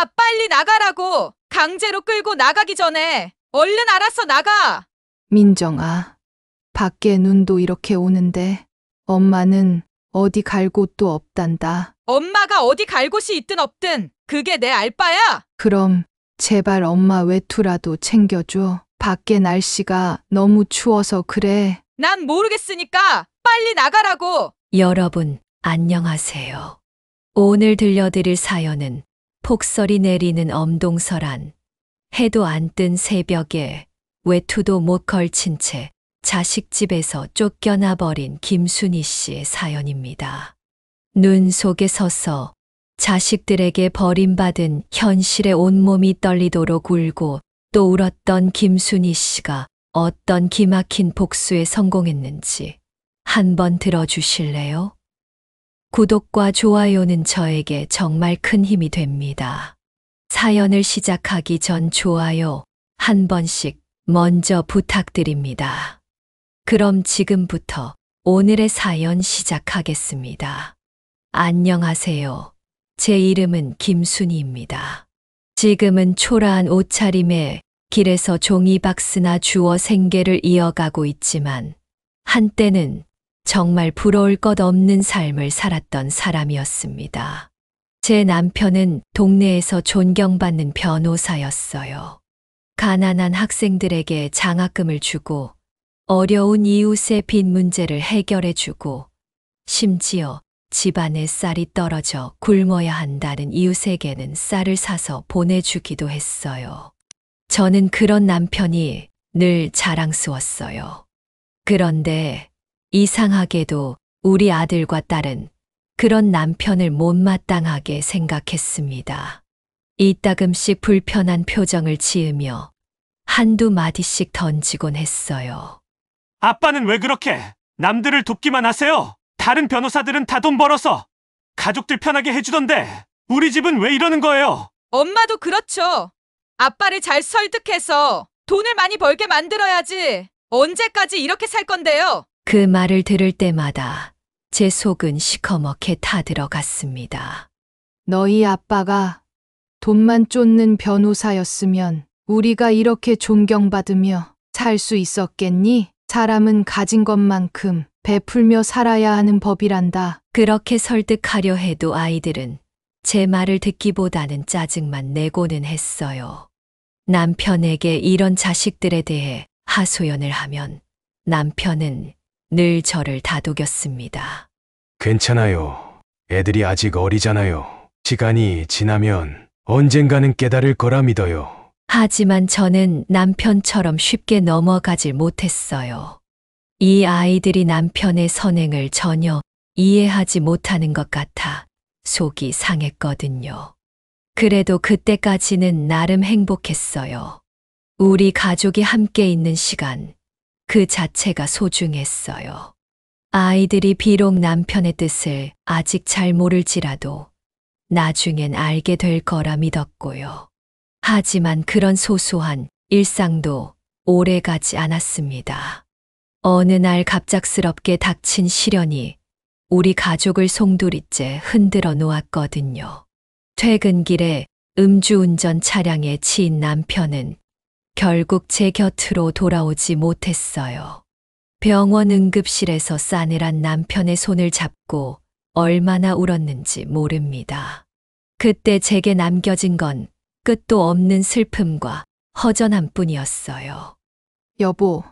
야, 빨리 나가라고! 강제로 끌고 나가기 전에 얼른 알아서 나가! 민정아, 밖에 눈도 이렇게 오는데 엄마는 어디 갈 곳도 없단다. 엄마가 어디 갈 곳이 있든 없든 그게 내 알바야! 그럼 제발 엄마 외투라도 챙겨줘. 밖에 날씨가 너무 추워서 그래. 난 모르겠으니까 빨리 나가라고! 여러분, 안녕하세요. 오늘 들려드릴 사연은 폭설이 내리는 엄동설안, 해도 안 뜬 새벽에 외투도 못 걸친 채 자식집에서 쫓겨나 버린 김순희 씨의 사연입니다. 눈 속에 서서 자식들에게 버림받은 현실에 온몸이 떨리도록 울고 또 울었던 김순희 씨가 어떤 기막힌 복수에 성공했는지 한번 들어주실래요? 구독과 좋아요는 저에게 정말 큰 힘이 됩니다. 사연을 시작하기 전 좋아요 한 번씩 먼저 부탁드립니다. 그럼 지금부터 오늘의 사연 시작하겠습니다. 안녕하세요. 제 이름은 김순희입니다. 지금은 초라한 옷차림에 길에서 종이박스나 주워 생계를 이어가고 있지만 한때는 정말 부러울 것 없는 삶을 살았던 사람이었습니다. 제 남편은 동네에서 존경받는 변호사였어요. 가난한 학생들에게 장학금을 주고 어려운 이웃의 빚 문제를 해결해주고 심지어 집안에 쌀이 떨어져 굶어야 한다는 이웃에게는 쌀을 사서 보내주기도 했어요. 저는 그런 남편이 늘 자랑스러웠어요. 그런데 이상하게도 우리 아들과 딸은 그런 남편을 못마땅하게 생각했습니다. 이따금씩 불편한 표정을 지으며 한두 마디씩 던지곤 했어요. 아빠는 왜 그렇게 남들을 돕기만 하세요? 다른 변호사들은 다 돈 벌어서 가족들 편하게 해주던데 우리 집은 왜 이러는 거예요? 엄마도 그렇죠. 아빠를 잘 설득해서 돈을 많이 벌게 만들어야지. 언제까지 이렇게 살 건데요? 그 말을 들을 때마다 제 속은 시커멓게 타들어갔습니다. 너희 아빠가 돈만 쫓는 변호사였으면 우리가 이렇게 존경받으며 살 수 있었겠니? 사람은 가진 것만큼 베풀며 살아야 하는 법이란다. 그렇게 설득하려 해도 아이들은 제 말을 듣기보다는 짜증만 내고는 했어요. 남편에게 이런 자식들에 대해 하소연을 하면 남편은 늘 저를 다독였습니다. 괜찮아요. 애들이 아직 어리잖아요. 시간이 지나면 언젠가는 깨달을 거라 믿어요. 하지만 저는 남편처럼 쉽게 넘어가질 못했어요. 이 아이들이 남편의 선행을 전혀 이해하지 못하는 것 같아 속이 상했거든요. 그래도 그때까지는 나름 행복했어요. 우리 가족이 함께 있는 시간, 그 자체가 소중했어요. 아이들이 비록 남편의 뜻을 아직 잘 모를지라도 나중엔 알게 될 거라 믿었고요. 하지만 그런 소소한 일상도 오래 가지 않았습니다. 어느 날 갑작스럽게 닥친 시련이 우리 가족을 송두리째 흔들어 놓았거든요. 퇴근길에 음주운전 차량에 치인 남편은 결국 제 곁으로 돌아오지 못했어요. 병원 응급실에서 싸늘한 남편의 손을 잡고 얼마나 울었는지 모릅니다. 그때 제게 남겨진 건 끝도 없는 슬픔과 허전함 뿐이었어요. 여보,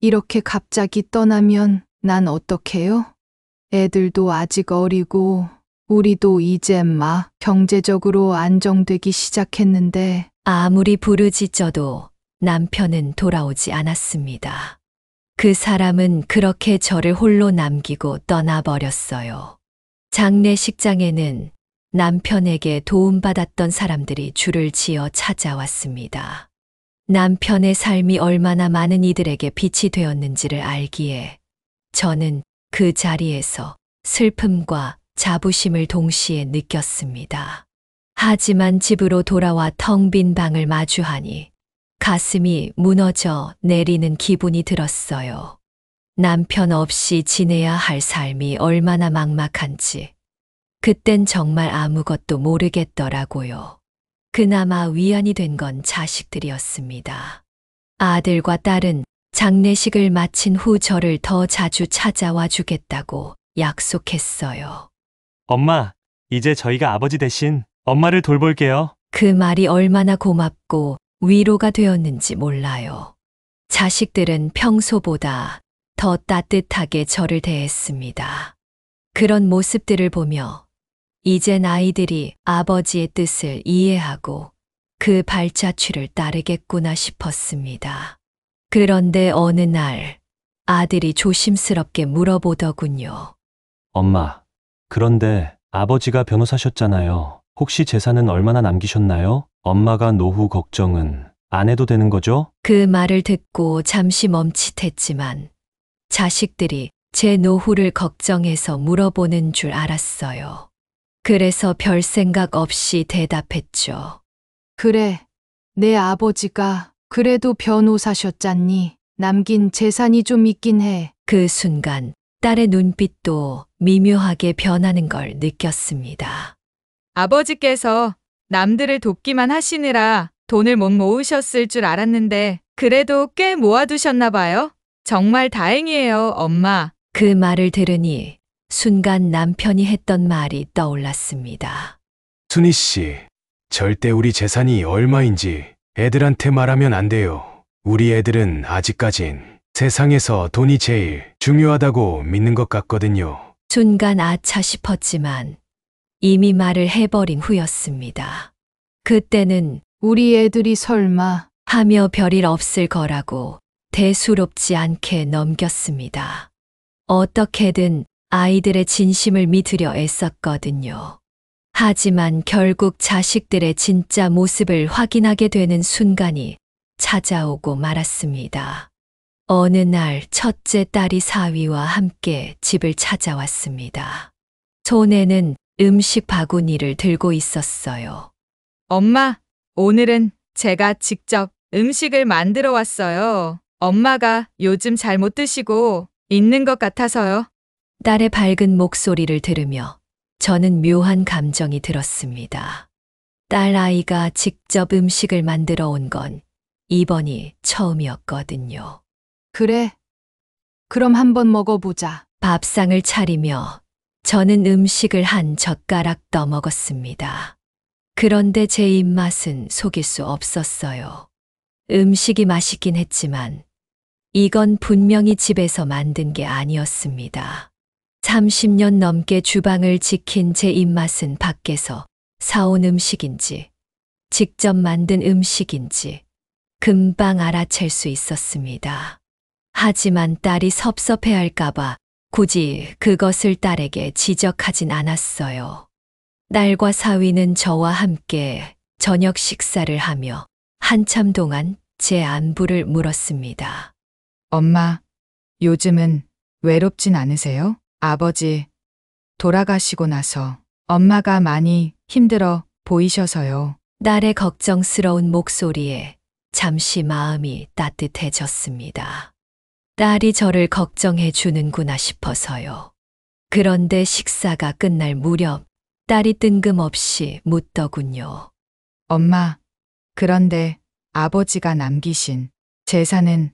이렇게 갑자기 떠나면 난 어떡해요? 애들도 아직 어리고 우리도 이제 막 경제적으로 안정되기 시작했는데 아무리 부르짖어도 남편은 돌아오지 않았습니다. 그 사람은 그렇게 저를 홀로 남기고 떠나버렸어요. 장례식장에는 남편에게 도움받았던 사람들이 줄을 지어 찾아왔습니다. 남편의 삶이 얼마나 많은 이들에게 빛이 되었는지를 알기에 저는 그 자리에서 슬픔과 자부심을 동시에 느꼈습니다. 하지만 집으로 돌아와 텅 빈 방을 마주하니 가슴이 무너져 내리는 기분이 들었어요. 남편 없이 지내야 할 삶이 얼마나 막막한지 그땐 정말 아무것도 모르겠더라고요. 그나마 위안이 된 건 자식들이었습니다. 아들과 딸은 장례식을 마친 후 저를 더 자주 찾아와 주겠다고 약속했어요. 엄마, 이제 저희가 아버지 대신 엄마를 돌볼게요. 그 말이 얼마나 고맙고 위로가 되었는지 몰라요. 자식들은 평소보다 더 따뜻하게 저를 대했습니다. 그런 모습들을 보며 이젠 아이들이 아버지의 뜻을 이해하고 그 발자취를 따르겠구나 싶었습니다. 그런데 어느 날 아들이 조심스럽게 물어보더군요. 엄마, 그런데 아버지가 변호사셨잖아요. 혹시 재산은 얼마나 남기셨나요? 엄마가 노후 걱정은 안 해도 되는 거죠? 그 말을 듣고 잠시 멈칫했지만 자식들이 제 노후를 걱정해서 물어보는 줄 알았어요. 그래서 별 생각 없이 대답했죠. 그래, 내 아버지가 그래도 변호사셨잖니. 남긴 재산이 좀 있긴 해. 그 순간 딸의 눈빛도 미묘하게 변하는 걸 느꼈습니다. 아버지께서 남들을 돕기만 하시느라 돈을 못 모으셨을 줄 알았는데 그래도 꽤 모아두셨나 봐요. 정말 다행이에요, 엄마. 그 말을 들으니 순간 남편이 했던 말이 떠올랐습니다. 순희 씨, 절대 우리 재산이 얼마인지 애들한테 말하면 안 돼요. 우리 애들은 아직까진 세상에서 돈이 제일 중요하다고 믿는 것 같거든요. 순간 아차 싶었지만 이미 말을 해버린 후였습니다. 그때는 우리 애들이 설마 하며 별일 없을 거라고 대수롭지 않게 넘겼습니다. 어떻게든 아이들의 진심을 믿으려 애썼거든요. 하지만 결국 자식들의 진짜 모습을 확인하게 되는 순간이 찾아오고 말았습니다. 어느 날 첫째 딸이 사위와 함께 집을 찾아왔습니다. 손에는 음식 바구니를 들고 있었어요. 엄마, 오늘은 제가 직접 음식을 만들어 왔어요. 엄마가 요즘 잘 못 드시고 있는 것 같아서요. 딸의 밝은 목소리를 들으며 저는 묘한 감정이 들었습니다. 딸 아이가 직접 음식을 만들어 온 건 이번이 처음이었거든요. 그래? 그럼 한번 먹어보자. 밥상을 차리며 저는 음식을 한 젓가락 떠먹었습니다. 그런데 제 입맛은 속일 수 없었어요. 음식이 맛있긴 했지만 이건 분명히 집에서 만든 게 아니었습니다. 30년 넘게 주방을 지킨 제 입맛은 밖에서 사온 음식인지 직접 만든 음식인지 금방 알아챌 수 있었습니다. 하지만 딸이 섭섭해할까봐 굳이 그것을 딸에게 지적하진 않았어요. 딸과 사위는 저와 함께 저녁 식사를 하며 한참 동안 제 안부를 물었습니다. 엄마, 요즘은 외롭진 않으세요? 아버지 돌아가시고 나서 엄마가 많이 힘들어 보이셔서요. 딸의 걱정스러운 목소리에 잠시 마음이 따뜻해졌습니다. 딸이 저를 걱정해 주는구나 싶어서요. 그런데 식사가 끝날 무렵 딸이 뜬금없이 묻더군요. 엄마, 그런데 아버지가 남기신 재산은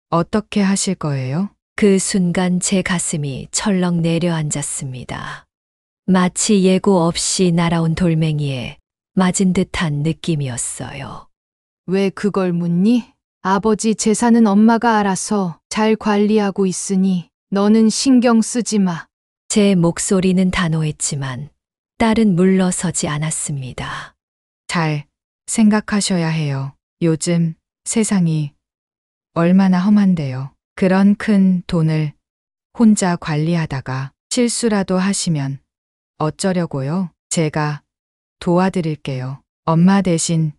어떻게 하실 거예요? 그 순간 제 가슴이 철렁 내려앉았습니다. 마치 예고 없이 날아온 돌멩이에 맞은 듯한 느낌이었어요. 왜 그걸 묻니? 아버지 재산은 엄마가 알아서 잘 관리하고 있으니 너는 신경 쓰지 마. 제 목소리는 단호했지만 딸은 물러서지 않았습니다. 잘 생각하셔야 해요. 요즘 세상이 얼마나 험한데요. 그런 큰 돈을 혼자 관리하다가 실수라도 하시면 어쩌려고요? 제가 도와드릴게요. 엄마 대신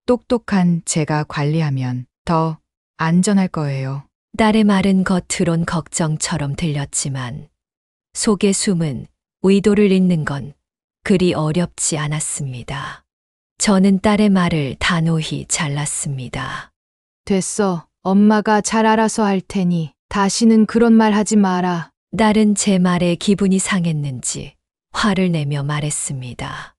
똑똑한 제가 관리하면 더 안전할 거예요. 딸의 말은 겉으론 걱정처럼 들렸지만 속에 숨은 의도를 읽는 건 그리 어렵지 않았습니다. 저는 딸의 말을 단호히 잘랐습니다. 됐어. 엄마가 잘 알아서 할 테니 다시는 그런 말 하지 마라. 딸은 제 말에 기분이 상했는지 화를 내며 말했습니다.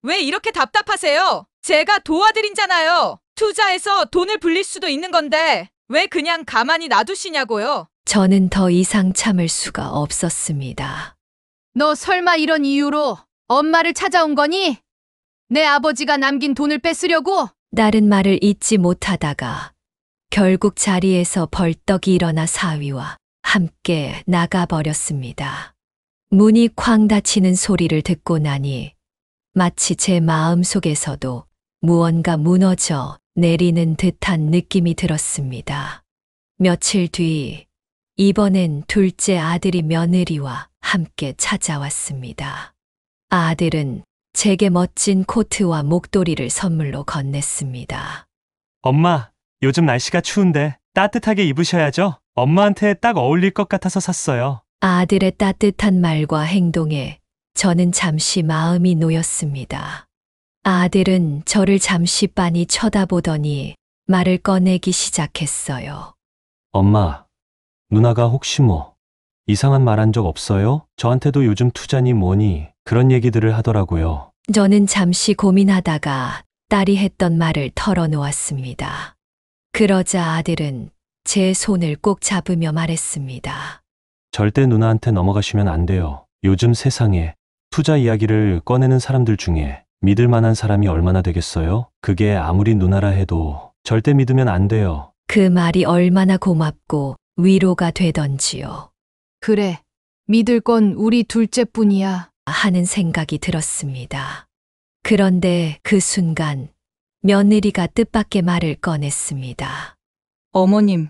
왜 이렇게 답답하세요? 제가 도와드린잖아요. 투자해서 돈을 불릴 수도 있는 건데 왜 그냥 가만히 놔두시냐고요? 저는 더 이상 참을 수가 없었습니다. 너 설마 이런 이유로 엄마를 찾아온 거니? 내 아버지가 남긴 돈을 뺏으려고? 다른 말을 잇지 못하다가 결국 자리에서 벌떡 일어나 사위와 함께 나가버렸습니다. 문이 쾅 닫히는 소리를 듣고 나니 마치 제 마음 속에서도 무언가 무너져 내리는 듯한 느낌이 들었습니다. 며칠 뒤, 이번엔 둘째 아들이 며느리와 함께 찾아왔습니다. 아들은 제게 멋진 코트와 목도리를 선물로 건넸습니다. 엄마, 요즘 날씨가 추운데 따뜻하게 입으셔야죠. 엄마한테 딱 어울릴 것 같아서 샀어요. 아들의 따뜻한 말과 행동에 저는 잠시 마음이 놓였습니다. 아들은 저를 잠시 빤히 쳐다보더니 말을 꺼내기 시작했어요. 엄마, 누나가 혹시 이상한 말 한 적 없어요? 저한테도 요즘 투자니 뭐니 그런 얘기들을 하더라고요. 저는 잠시 고민하다가 딸이 했던 말을 털어놓았습니다. 그러자 아들은 제 손을 꼭 잡으며 말했습니다. 절대 누나한테 넘어가시면 안 돼요. 요즘 세상에 투자 이야기를 꺼내는 사람들 중에 믿을 만한 사람이 얼마나 되겠어요? 그게 아무리 누나라 해도 절대 믿으면 안 돼요. 그 말이 얼마나 고맙고 위로가 되던지요. 그래, 믿을 건 우리 둘째뿐이야. 하는 생각이 들었습니다. 그런데 그 순간 며느리가 뜻밖의 말을 꺼냈습니다. 어머님,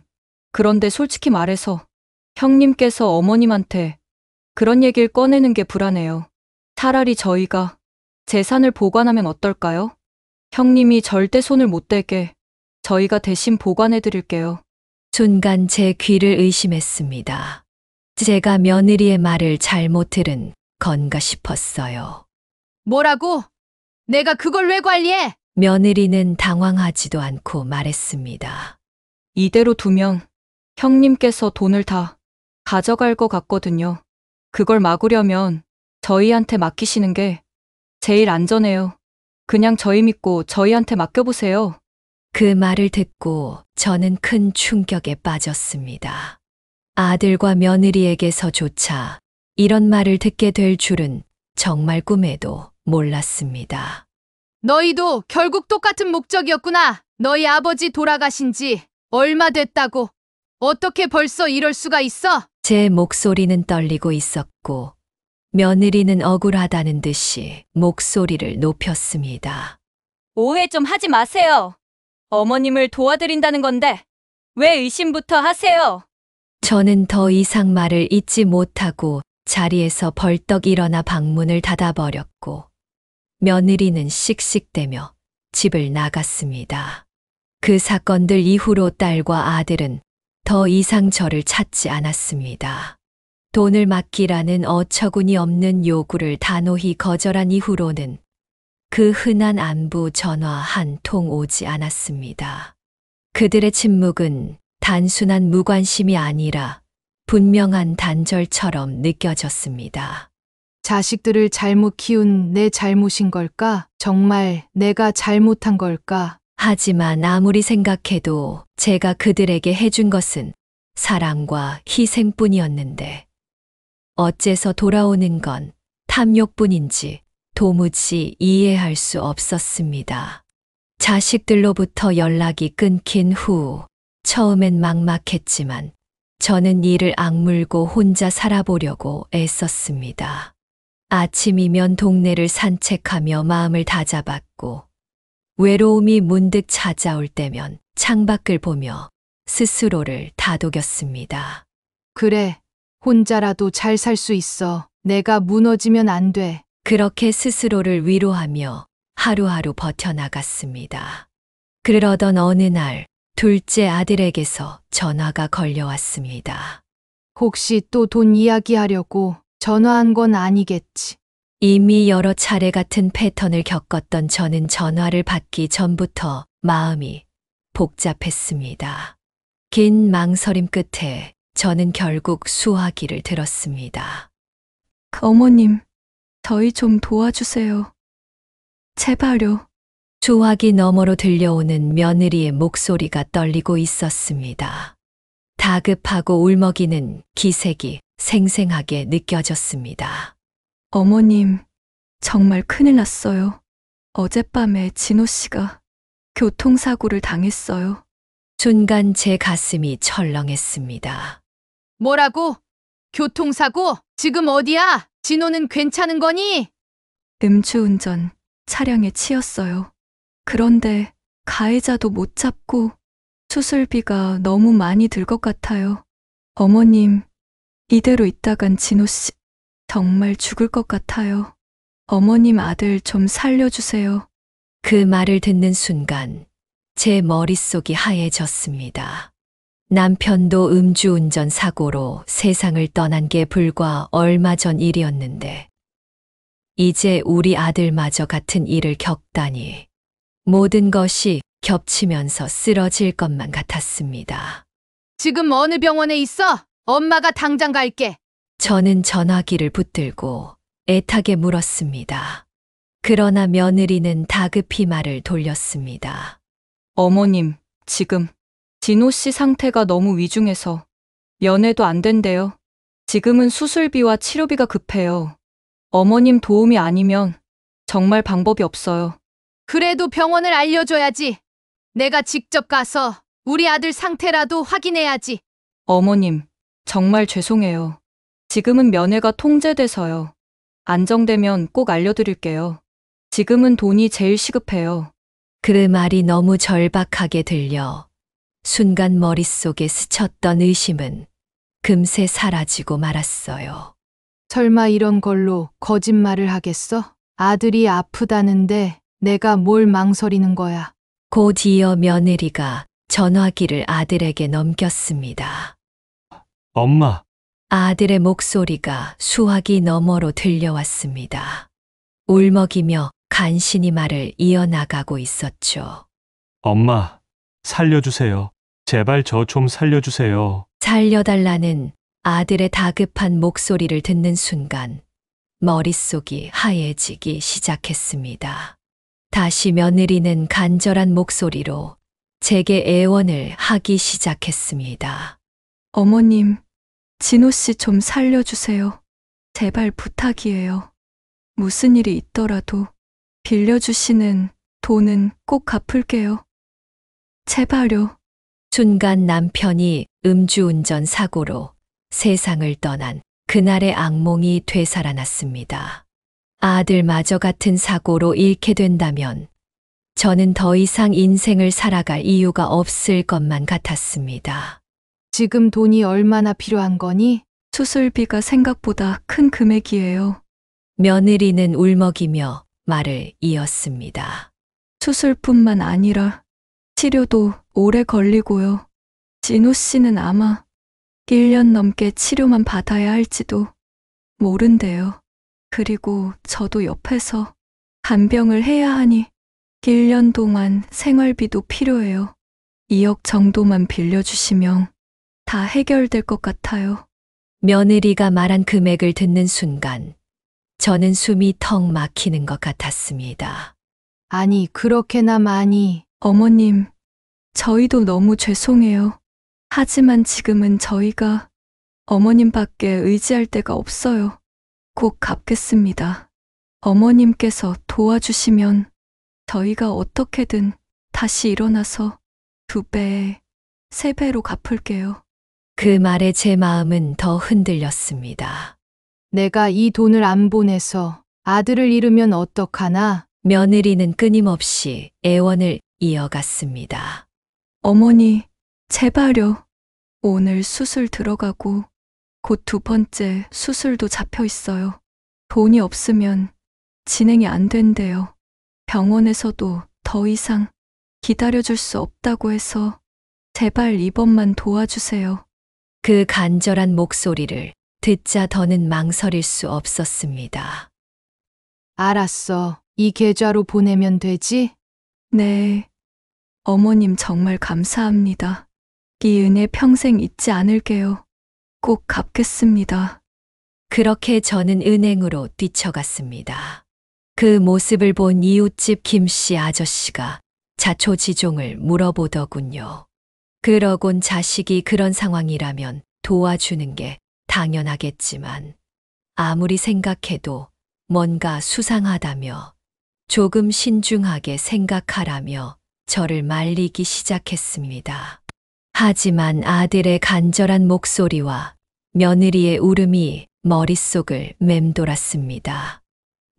그런데 솔직히 말해서 형님께서 어머님한테 그런 얘기를 꺼내는 게 불안해요. 차라리 저희가 재산을 보관하면 어떨까요? 형님이 절대 손을 못 대게 저희가 대신 보관해 드릴게요. 순간 제 귀를 의심했습니다. 제가 며느리의 말을 잘못 들은 건가 싶었어요. 뭐라고? 내가 그걸 왜 관리해? 며느리는 당황하지도 않고 말했습니다. 이대로 두면 형님께서 돈을 다 가져갈 것 같거든요. 그걸 막으려면 저희한테 맡기시는 게 제일 안전해요. 그냥 저희 믿고 저희한테 맡겨보세요. 그 말을 듣고 저는 큰 충격에 빠졌습니다. 아들과 며느리에게서조차 이런 말을 듣게 될 줄은 정말 꿈에도 몰랐습니다. 너희도 결국 똑같은 목적이었구나. 너희 아버지 돌아가신 지 얼마 됐다고. 어떻게 벌써 이럴 수가 있어? 제 목소리는 떨리고 있었고 며느리는 억울하다는 듯이 목소리를 높였습니다. 오해 좀 하지 마세요. 어머님을 도와드린다는 건데 왜 의심부터 하세요? 저는 더 이상 말을 잇지 못하고 자리에서 벌떡 일어나 방문을 닫아버렸고 며느리는 씩씩대며 집을 나갔습니다. 그 사건들 이후로 딸과 아들은 더 이상 저를 찾지 않았습니다. 돈을 맡기라는 어처구니 없는 요구를 단호히 거절한 이후로는 그 흔한 안부 전화 한 통 오지 않았습니다. 그들의 침묵은 단순한 무관심이 아니라 분명한 단절처럼 느껴졌습니다. 자식들을 잘못 키운 내 잘못인 걸까? 정말 내가 잘못한 걸까? 하지만 아무리 생각해도 제가 그들에게 해준 것은 사랑과 희생뿐이었는데 어째서 돌아오는 건 탐욕뿐인지 도무지 이해할 수 없었습니다. 자식들로부터 연락이 끊긴 후 처음엔 막막했지만 저는 이를 악물고 혼자 살아보려고 애썼습니다. 아침이면 동네를 산책하며 마음을 다잡았고 외로움이 문득 찾아올 때면 창밖을 보며 스스로를 다독였습니다. 그래, 혼자라도 잘 살 수 있어. 내가 무너지면 안 돼. 그렇게 스스로를 위로하며 하루하루 버텨나갔습니다. 그러던 어느 날 둘째 아들에게서 전화가 걸려왔습니다. 혹시 또 돈 이야기하려고 전화한 건 아니겠지. 이미 여러 차례 같은 패턴을 겪었던 저는 전화를 받기 전부터 마음이 복잡했습니다. 긴 망설임 끝에 저는 결국 수화기를 들었습니다. 어머님, 저희 좀 도와주세요. 제발요. 수화기 너머로 들려오는 며느리의 목소리가 떨리고 있었습니다. 다급하고 울먹이는 기색이 생생하게 느껴졌습니다. 어머님, 정말 큰일 났어요. 어젯밤에 진호 씨가 교통사고를 당했어요. 순간 제 가슴이 철렁했습니다. 뭐라고? 교통사고? 지금 어디야? 진호는 괜찮은 거니? 음주운전 차량에 치였어요. 그런데 가해자도 못 잡고 수술비가 너무 많이 들 것 같아요. 어머님, 이대로 있다간 진호 씨 정말 죽을 것 같아요. 어머님 아들 좀 살려주세요. 그 말을 듣는 순간 제 머릿속이 하얘졌습니다. 남편도 음주운전 사고로 세상을 떠난 게 불과 얼마 전 일이었는데 이제 우리 아들마저 같은 일을 겪다니 모든 것이 겹치면서 쓰러질 것만 같았습니다. 지금 어느 병원에 있어? 엄마가 당장 갈게. 저는 전화기를 붙들고 애타게 물었습니다. 그러나 며느리는 다급히 말을 돌렸습니다. 어머님, 지금 진호 씨 상태가 너무 위중해서 면회도 안 된대요. 지금은 수술비와 치료비가 급해요. 어머님 도움이 아니면 정말 방법이 없어요. 그래도 병원을 알려줘야지. 내가 직접 가서 우리 아들 상태라도 확인해야지. 어머님, 정말 죄송해요. 지금은 면회가 통제돼서요. 안정되면 꼭 알려드릴게요. 지금은 돈이 제일 시급해요. 그 말이 너무 절박하게 들려 순간 머릿속에 스쳤던 의심은 금세 사라지고 말았어요. 설마 이런 걸로 거짓말을 하겠어? 아들이 아프다는데 내가 뭘 망설이는 거야. 곧 이어 며느리가 전화기를 아들에게 넘겼습니다. 엄마, 아들의 목소리가 수화기 너머로 들려왔습니다. 울먹이며 간신히 말을 이어나가고 있었죠. 엄마, 살려주세요. 제발 저 좀 살려주세요. 살려달라는 아들의 다급한 목소리를 듣는 순간 머릿속이 하얘지기 시작했습니다. 다시 며느리는 간절한 목소리로 제게 애원을 하기 시작했습니다. 어머님, 진호 씨 좀 살려주세요. 제발 부탁이에요. 무슨 일이 있더라도 빌려주시는 돈은 꼭 갚을게요. 제발요. 순간 남편이 음주운전 사고로 세상을 떠난 그날의 악몽이 되살아났습니다. 아들마저 같은 사고로 잃게 된다면 저는 더 이상 인생을 살아갈 이유가 없을 것만 같았습니다. 지금 돈이 얼마나 필요한 거니? 수술비가 생각보다 큰 금액이에요. 며느리는 울먹이며 말을 이었습니다. 수술뿐만 아니라 치료도 오래 걸리고요. 진호 씨는 아마 1년 넘게 치료만 받아야 할지도 모른대요. 그리고 저도 옆에서 간병을 해야 하니 1년 동안 생활비도 필요해요. 2억 정도만 빌려주시면 다 해결될 것 같아요. 며느리가 말한 금액을 듣는 순간 저는 숨이 턱 막히는 것 같았습니다. 아니, 그렇게나 많이. 어머님, 저희도 너무 죄송해요. 하지만 지금은 저희가 어머님밖에 의지할 데가 없어요. 꼭 갚겠습니다. 어머님께서 도와주시면 저희가 어떻게든 다시 일어나서 2배, 3배로 갚을게요. 그 말에 제 마음은 더 흔들렸습니다. 내가 이 돈을 안 보내서 아들을 잃으면 어떡하나? 며느리는 끊임없이 애원을 이어갔습니다. 어머니, 제발요. 오늘 수술 들어가고 곧 2번째 수술도 잡혀 있어요. 돈이 없으면 진행이 안 된대요. 병원에서도 더 이상 기다려줄 수 없다고 해서 제발 이번만 도와주세요. 그 간절한 목소리를 듣자 더는 망설일 수 없었습니다. 알았어. 이 계좌로 보내면 되지? 네. 어머님 정말 감사합니다. 이 은혜 평생 잊지 않을게요. 꼭 갚겠습니다. 그렇게 저는 은행으로 뛰쳐갔습니다. 그 모습을 본 이웃집 김씨 아저씨가 자초지종을 물어보더군요. 그러곤 자식이 그런 상황이라면 도와주는 게 당연하겠지만 아무리 생각해도 뭔가 수상하다며 조금 신중하게 생각하라며 저를 말리기 시작했습니다. 하지만 아들의 간절한 목소리와 며느리의 울음이 머릿속을 맴돌았습니다.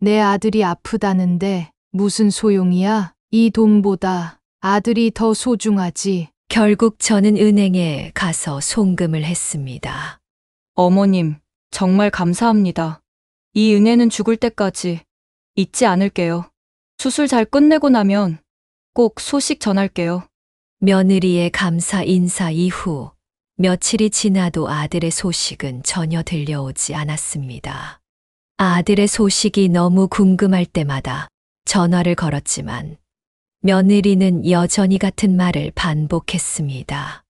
내 아들이 아프다는데 무슨 소용이야? 이 돈보다 아들이 더 소중하지. 결국 저는 은행에 가서 송금을 했습니다. 어머님, 정말 감사합니다. 이 은혜는 죽을 때까지 잊지 않을게요. 수술 잘 끝내고 나면 꼭 소식 전할게요. 며느리의 감사 인사 이후 며칠이 지나도 아들의 소식은 전혀 들려오지 않았습니다. 아들의 소식이 너무 궁금할 때마다 전화를 걸었지만 며느리는 여전히 같은 말을 반복했습니다.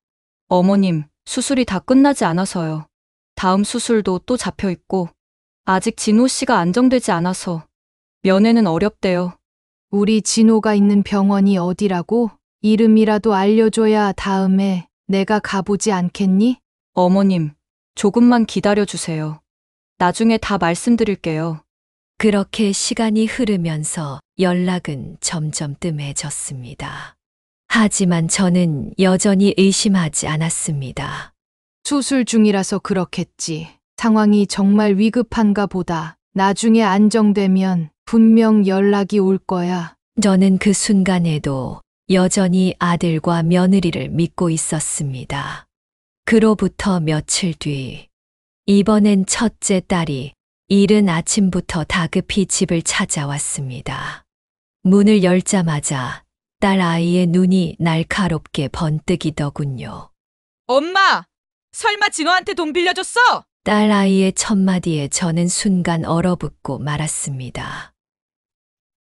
어머님, 수술이 다 끝나지 않아서요. 다음 수술도 또 잡혀 있고 아직 진호 씨가 안정되지 않아서 면회는 어렵대요. 우리 진호가 있는 병원이 어디라고? 이름이라도 알려줘야 다음에 내가 가보지 않겠니? 어머님, 조금만 기다려 주세요. 나중에 다 말씀드릴게요. 그렇게 시간이 흐르면서 연락은 점점 뜸해졌습니다. 하지만 저는 여전히 의심하지 않았습니다. 수술 중이라서 그렇겠지. 상황이 정말 위급한가 보다. 나중에 안정되면 분명 연락이 올 거야. 저는 그 순간에도 여전히 아들과 며느리를 믿고 있었습니다. 그로부터 며칠 뒤, 이번엔 첫째 딸이 이른 아침부터 다급히 집을 찾아왔습니다. 문을 열자마자 딸 아이의 눈이 날카롭게 번뜩이더군요. 엄마! 설마 진호한테 돈 빌려줬어? 딸 아이의 첫마디에 저는 순간 얼어붙고 말았습니다.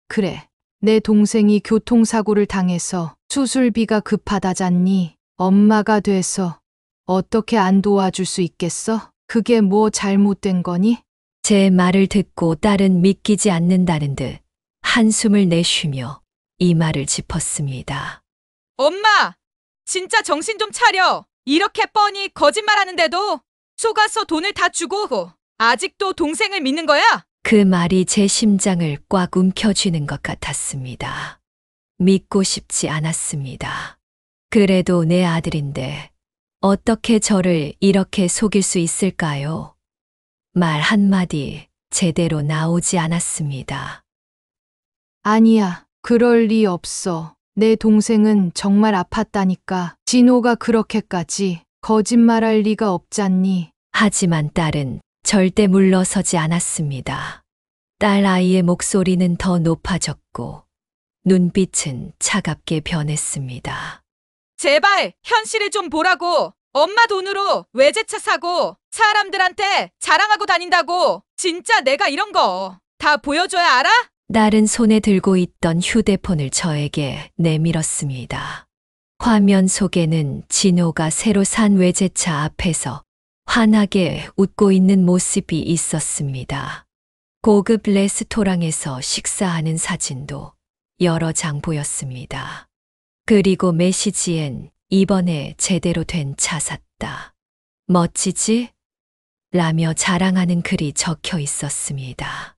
그래. 내 동생이 교통사고를 당해서 수술비가 급하다잖니. 엄마가 돼서 어떻게 안 도와줄 수 있겠어? 그게 뭐 잘못된 거니? 제 말을 듣고 딸은 믿기지 않는다는 듯 한숨을 내쉬며 이 말을 짚었습니다. 엄마! 진짜 정신 좀 차려. 이렇게 뻔히 거짓말하는데도 속아서 돈을 다 주고 아직도 동생을 믿는 거야? 그 말이 제 심장을 꽉 움켜쥐는 것 같았습니다. 믿고 싶지 않았습니다. 그래도 내 아들인데 어떻게 저를 이렇게 속일 수 있을까요? 말 한마디 제대로 나오지 않았습니다. 아니야. 그럴 리 없어. 내 동생은 정말 아팠다니까. 진호가 그렇게까지 거짓말할 리가 없잖니. 하지만 딸은 절대 물러서지 않았습니다. 딸 아이의 목소리는 더 높아졌고 눈빛은 차갑게 변했습니다. 제발 현실을 좀 보라고. 엄마 돈으로 외제차 사고 사람들한테 자랑하고 다닌다고. 진짜 내가 이런 거 다 보여줘야 알아? 딸은 손에 들고 있던 휴대폰을 저에게 내밀었습니다. 화면 속에는 진호가 새로 산 외제차 앞에서 환하게 웃고 있는 모습이 있었습니다. 고급 레스토랑에서 식사하는 사진도 여러 장 보였습니다. 그리고 메시지엔 이번에 제대로 된 차 샀다. 멋지지? 라며 자랑하는 글이 적혀 있었습니다.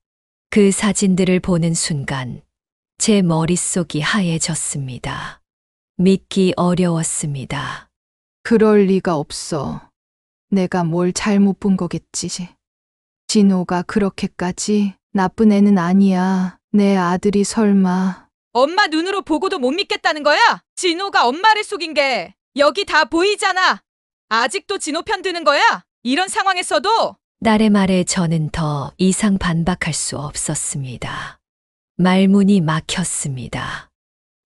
그 사진들을 보는 순간 제 머릿속이 하얘졌습니다. 믿기 어려웠습니다. 그럴 리가 없어. 내가 뭘 잘못 본 거겠지. 진호가 그렇게까지 나쁜 애는 아니야. 내 아들이 설마. 엄마 눈으로 보고도 못 믿겠다는 거야? 진호가 엄마를 속인 게 여기 다 보이잖아. 아직도 진호 편 드는 거야? 이런 상황에서도? 딸의 말에 저는 더 이상 반박할 수 없었습니다. 말문이 막혔습니다.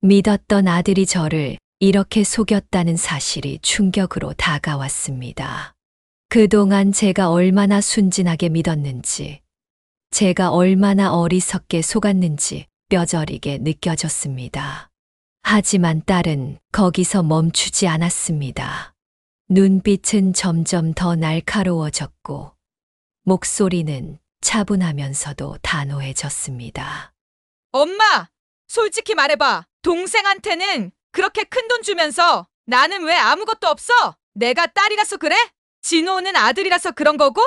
믿었던 아들이 저를 이렇게 속였다는 사실이 충격으로 다가왔습니다. 그동안 제가 얼마나 순진하게 믿었는지, 제가 얼마나 어리석게 속았는지 뼈저리게 느껴졌습니다. 하지만 딸은 거기서 멈추지 않았습니다. 눈빛은 점점 더 날카로워졌고, 목소리는 차분하면서도 단호해졌습니다. 엄마, 솔직히 말해봐. 동생한테는 그렇게 큰 돈 주면서 나는 왜 아무것도 없어? 내가 딸이라서 그래? 진호는 아들이라서 그런 거고?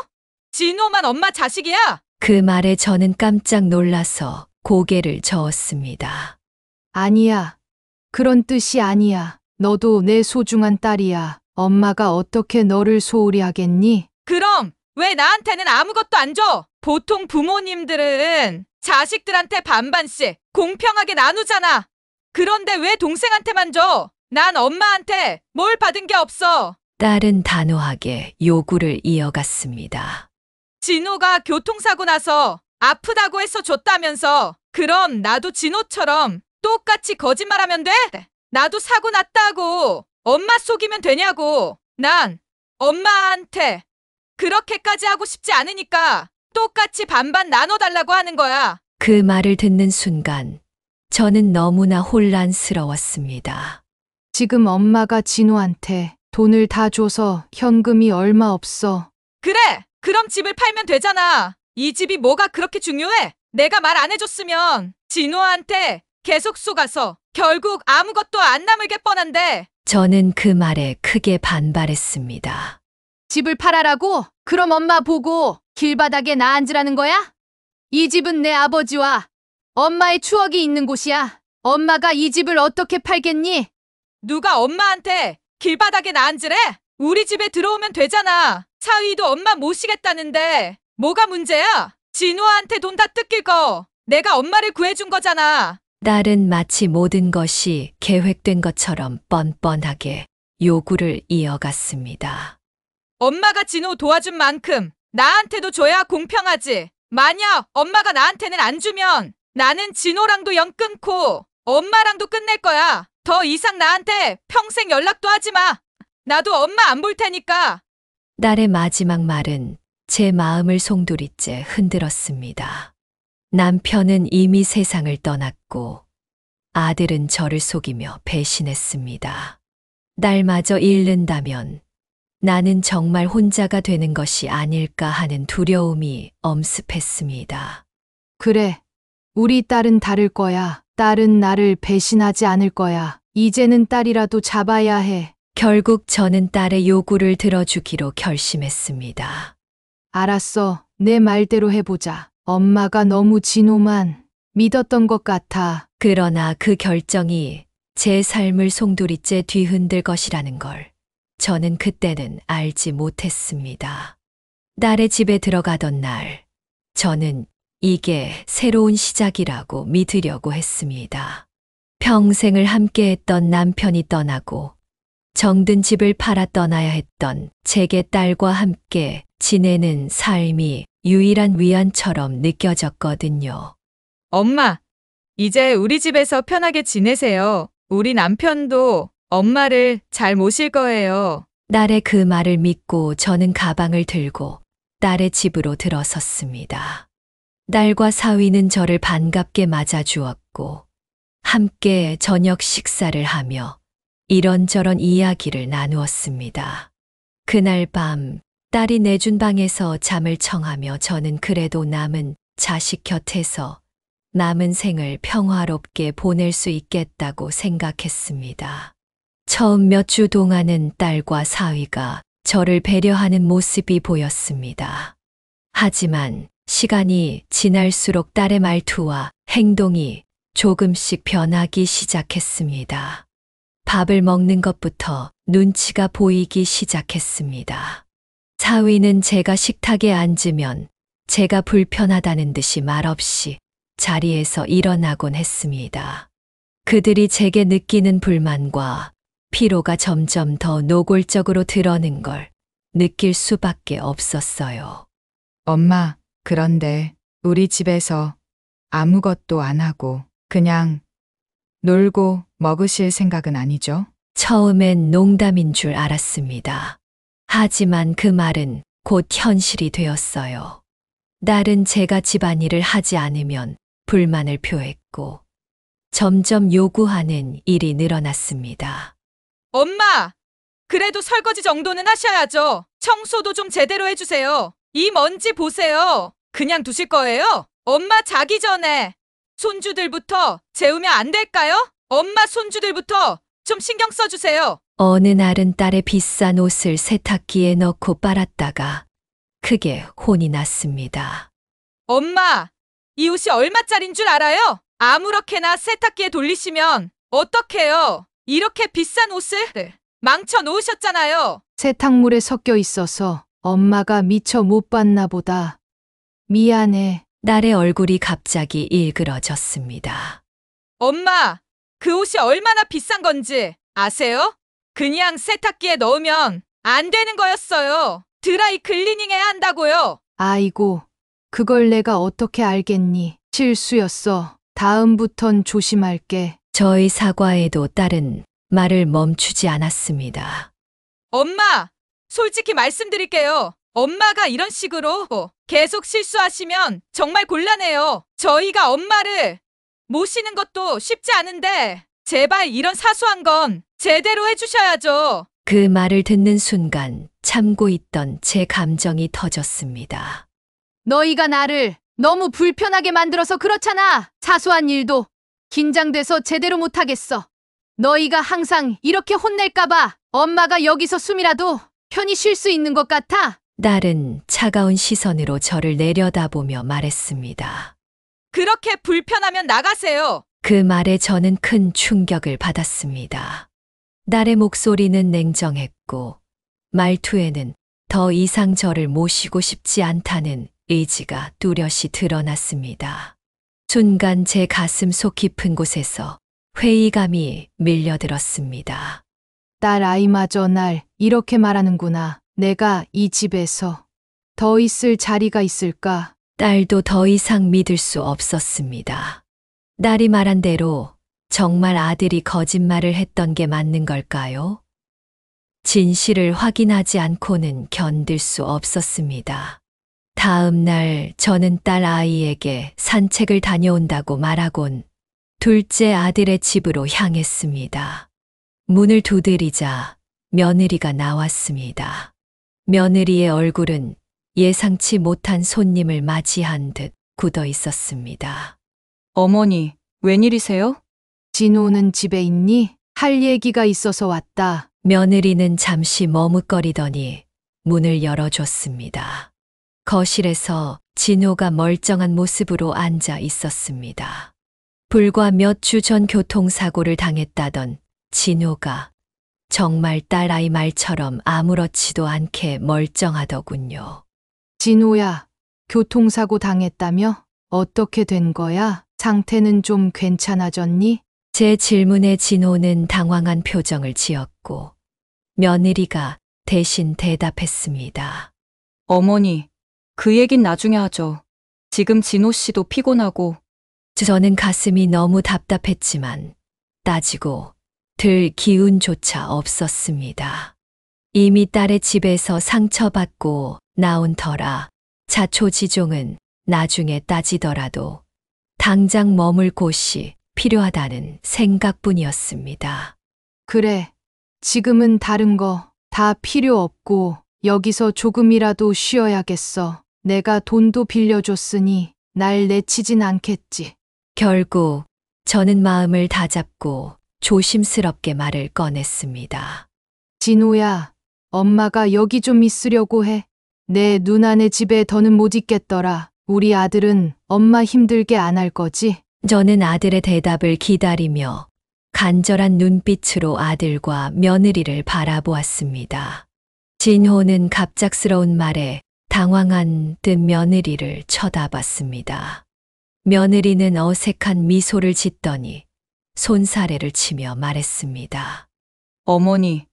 진호만 엄마 자식이야. 그 말에 저는 깜짝 놀라서 고개를 저었습니다. 아니야. 그런 뜻이 아니야. 너도 내 소중한 딸이야. 엄마가 어떻게 너를 소홀히 하겠니? 그럼 왜 나한테는 아무것도 안 줘? 보통 부모님들은 자식들한테 반반씩 공평하게 나누잖아. 그런데 왜 동생한테만 줘? 난 엄마한테 뭘 받은 게 없어. 딸은 단호하게 요구를 이어갔습니다. 진호가 교통사고 나서 아프다고 해서 줬다면서. 그럼 나도 진호처럼 똑같이 거짓말하면 돼? 나도 사고 났다고 엄마 속이면 되냐고. 난 엄마한테 그렇게까지 하고 싶지 않으니까 똑같이 반반 나눠달라고 하는 거야. 그 말을 듣는 순간 저는 너무나 혼란스러웠습니다. 지금 엄마가 진호한테 돈을 다 줘서 현금이 얼마 없어. 그래, 그럼 집을 팔면 되잖아. 이 집이 뭐가 그렇게 중요해? 내가 말 안 해줬으면 진호한테 계속 속아서 결국 아무것도 안 남을게 뻔한데. 저는 그 말에 크게 반발했습니다. 집을 팔아라고? 그럼 엄마 보고 길바닥에 나 앉으라는 거야? 이 집은 내 아버지와 엄마의 추억이 있는 곳이야. 엄마가 이 집을 어떻게 팔겠니? 누가 엄마한테 길바닥에 나 앉으래? 우리 집에 들어오면 되잖아. 사위도 엄마 모시겠다는데 뭐가 문제야? 진호한테 돈 다 뜯길 거 내가 엄마를 구해준 거잖아. 딸은 마치 모든 것이 계획된 것처럼 뻔뻔하게 요구를 이어갔습니다. 엄마가 진호 도와준 만큼 나한테도 줘야 공평하지. 만약 엄마가 나한테는 안 주면 나는 진호랑도 연 끊고 엄마랑도 끝낼 거야. 더 이상 나한테 평생 연락도 하지 마. 나도 엄마 안 볼 테니까. 딸의 마지막 말은 제 마음을 송두리째 흔들었습니다. 남편은 이미 세상을 떠났고 아들은 저를 속이며 배신했습니다. 딸마저 잃는다면 나는 정말 혼자가 되는 것이 아닐까 하는 두려움이 엄습했습니다. 그래. 우리 딸은 다를 거야. 딸은 나를 배신하지 않을 거야. 이제는 딸이라도 잡아야 해. 결국 저는 딸의 요구를 들어주기로 결심했습니다. 알았어. 내 말대로 해보자. 엄마가 너무 진호만 믿었던 것 같아. 그러나 그 결정이 제 삶을 송두리째 뒤흔들 것이라는 걸 저는 그때는 알지 못했습니다. 딸의 집에 들어가던 날, 저는 이게 새로운 시작이라고 믿으려고 했습니다. 평생을 함께했던 남편이 떠나고 정든 집을 팔아 떠나야 했던 제게 딸과 함께 지내는 삶이 유일한 위안처럼 느껴졌거든요. 엄마, 이제 우리 집에서 편하게 지내세요. 우리 남편도 엄마를 잘 모실 거예요. 딸의 그 말을 믿고 저는 가방을 들고 딸의 집으로 들어섰습니다. 딸과 사위는 저를 반갑게 맞아주었고 함께 저녁 식사를 하며 이런저런 이야기를 나누었습니다. 그날 밤 딸이 내준 방에서 잠을 청하며 저는 그래도 남은 자식 곁에서 남은 생을 평화롭게 보낼 수 있겠다고 생각했습니다. 처음 몇 주 동안은 딸과 사위가 저를 배려하는 모습이 보였습니다. 하지만 시간이 지날수록 딸의 말투와 행동이 조금씩 변하기 시작했습니다. 밥을 먹는 것부터 눈치가 보이기 시작했습니다. 사위는 제가 식탁에 앉으면 제가 불편하다는 듯이 말없이 자리에서 일어나곤 했습니다. 그들이 제게 느끼는 불만과 피로가 점점 더 노골적으로 드러는 걸 느낄 수밖에 없었어요. 엄마, 그런데 우리 집에서 아무것도 안 하고 그냥 놀고 먹으실 생각은 아니죠? 처음엔 농담인 줄 알았습니다. 하지만 그 말은 곧 현실이 되었어요. 딸은 제가 집안일을 하지 않으면 불만을 표했고 점점 요구하는 일이 늘어났습니다. 엄마, 그래도 설거지 정도는 하셔야죠. 청소도 좀 제대로 해주세요. 이 먼지 보세요. 그냥 두실 거예요? 엄마 자기 전에 손주들부터 재우면 안 될까요? 엄마 손주들부터 좀 신경 써주세요. 어느 날은 딸의 비싼 옷을 세탁기에 넣고 빨았다가 크게 혼이 났습니다. 엄마, 이 옷이 얼마짜린 줄 알아요? 아무렇게나 세탁기에 돌리시면 어떡해요? 이렇게 비싼 옷을 망쳐 놓으셨잖아요. 세탁물에 섞여 있어서 엄마가 미처 못 봤나 보다. 미안해. 딸의 얼굴이 갑자기 일그러졌습니다. 엄마, 그 옷이 얼마나 비싼 건지 아세요? 그냥 세탁기에 넣으면 안 되는 거였어요. 드라이 클리닝 해야 한다고요. 아이고, 그걸 내가 어떻게 알겠니? 실수였어. 다음부턴 조심할게. 저의 사과에도 딸은 말을 멈추지 않았습니다. 엄마, 솔직히 말씀드릴게요. 엄마가 이런 식으로 계속 실수하시면 정말 곤란해요. 저희가 엄마를 모시는 것도 쉽지 않은데 제발 이런 사소한 건 제대로 해주셔야죠. 그 말을 듣는 순간 참고 있던 제 감정이 터졌습니다. 너희가 나를 너무 불편하게 만들어서 그렇잖아. 사소한 일도 긴장돼서 제대로 못하겠어. 너희가 항상 이렇게 혼낼까봐 엄마가 여기서 숨이라도 편히 쉴 수 있는 것 같아. 딸은 차가운 시선으로 저를 내려다보며 말했습니다. 그렇게 불편하면 나가세요. 그 말에 저는 큰 충격을 받았습니다. 딸의 목소리는 냉정했고 말투에는 더 이상 저를 모시고 싶지 않다는 의지가 뚜렷이 드러났습니다. 순간 제 가슴 속 깊은 곳에서 회의감이 밀려들었습니다. 딸 아이마저 날 이렇게 말하는구나. 내가 이 집에서 더 있을 자리가 있을까? 딸도 더 이상 믿을 수 없었습니다. 딸이 말한 대로 정말 아들이 거짓말을 했던 게 맞는 걸까요? 진실을 확인하지 않고는 견딜 수 없었습니다. 다음 날 저는 딸 아이에게 산책을 다녀온다고 말하곤 둘째 아들의 집으로 향했습니다. 문을 두드리자 며느리가 나왔습니다. 며느리의 얼굴은 예상치 못한 손님을 맞이한 듯 굳어 있었습니다. 어머니, 웬일이세요? 진호는 집에 있니? 할 얘기가 있어서 왔다. 며느리는 잠시 머뭇거리더니 문을 열어줬습니다. 거실에서 진호가 멀쩡한 모습으로 앉아 있었습니다. 불과 몇 주 전 교통사고를 당했다던 진호가 정말 딸아이 말처럼 아무렇지도 않게 멀쩡하더군요. 진호야, 교통사고 당했다며? 어떻게 된 거야? 상태는 좀 괜찮아졌니? 제 질문에 진호는 당황한 표정을 지었고 며느리가 대신 대답했습니다. 어머니, 그 얘긴 나중에 하죠. 지금 진호 씨도 피곤하고 저는 가슴이 너무 답답했지만 따지고 들 기운조차 없었습니다. 이미 딸의 집에서 상처받고 나온 터라 자초지종은 나중에 따지더라도 당장 머물 곳이 필요하다는 생각뿐이었습니다. 그래, 지금은 다른 거 다 필요 없고 여기서 조금이라도 쉬어야겠어. 내가 돈도 빌려줬으니 날 내치진 않겠지. 결국 저는 마음을 다잡고 조심스럽게 말을 꺼냈습니다. 진호야, 엄마가 여기 좀 있으려고 해. 내 누나네 집에 더는 못 있겠더라. 우리 아들은 엄마 힘들게 안 할 거지? 저는 아들의 대답을 기다리며 간절한 눈빛으로 아들과 며느리를 바라보았습니다. 진호는 갑작스러운 말에 당황한 듯 며느리를 쳐다봤습니다. 며느리는 어색한 미소를 짓더니 손사래를 치며 말했습니다. 어머니,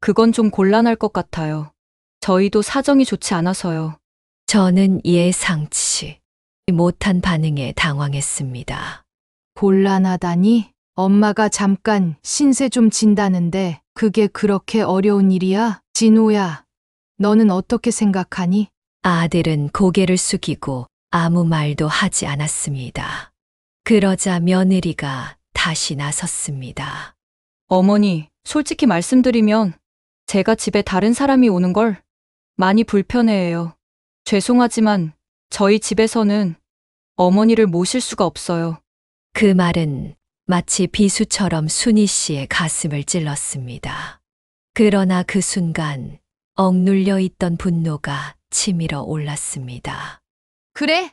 그건 좀 곤란할 것 같아요. 저희도 사정이 좋지 않아서요. 저는 예상치 못한 반응에 당황했습니다. 곤란하다니? 엄마가 잠깐 신세 좀 진다는데 그게 그렇게 어려운 일이야? 진호야, 너는 어떻게 생각하니? 아들은 고개를 숙이고 아무 말도 하지 않았습니다. 그러자 며느리가 다시 나섰습니다. 어머니, 솔직히 말씀드리면 제가 집에 다른 사람이 오는 걸 많이 불편해해요. 죄송하지만 저희 집에서는 어머니를 모실 수가 없어요. 그 말은 마치 비수처럼 순희 씨의 가슴을 찔렀습니다. 그러나 그 순간 억눌려 있던 분노가 치밀어 올랐습니다. 그래?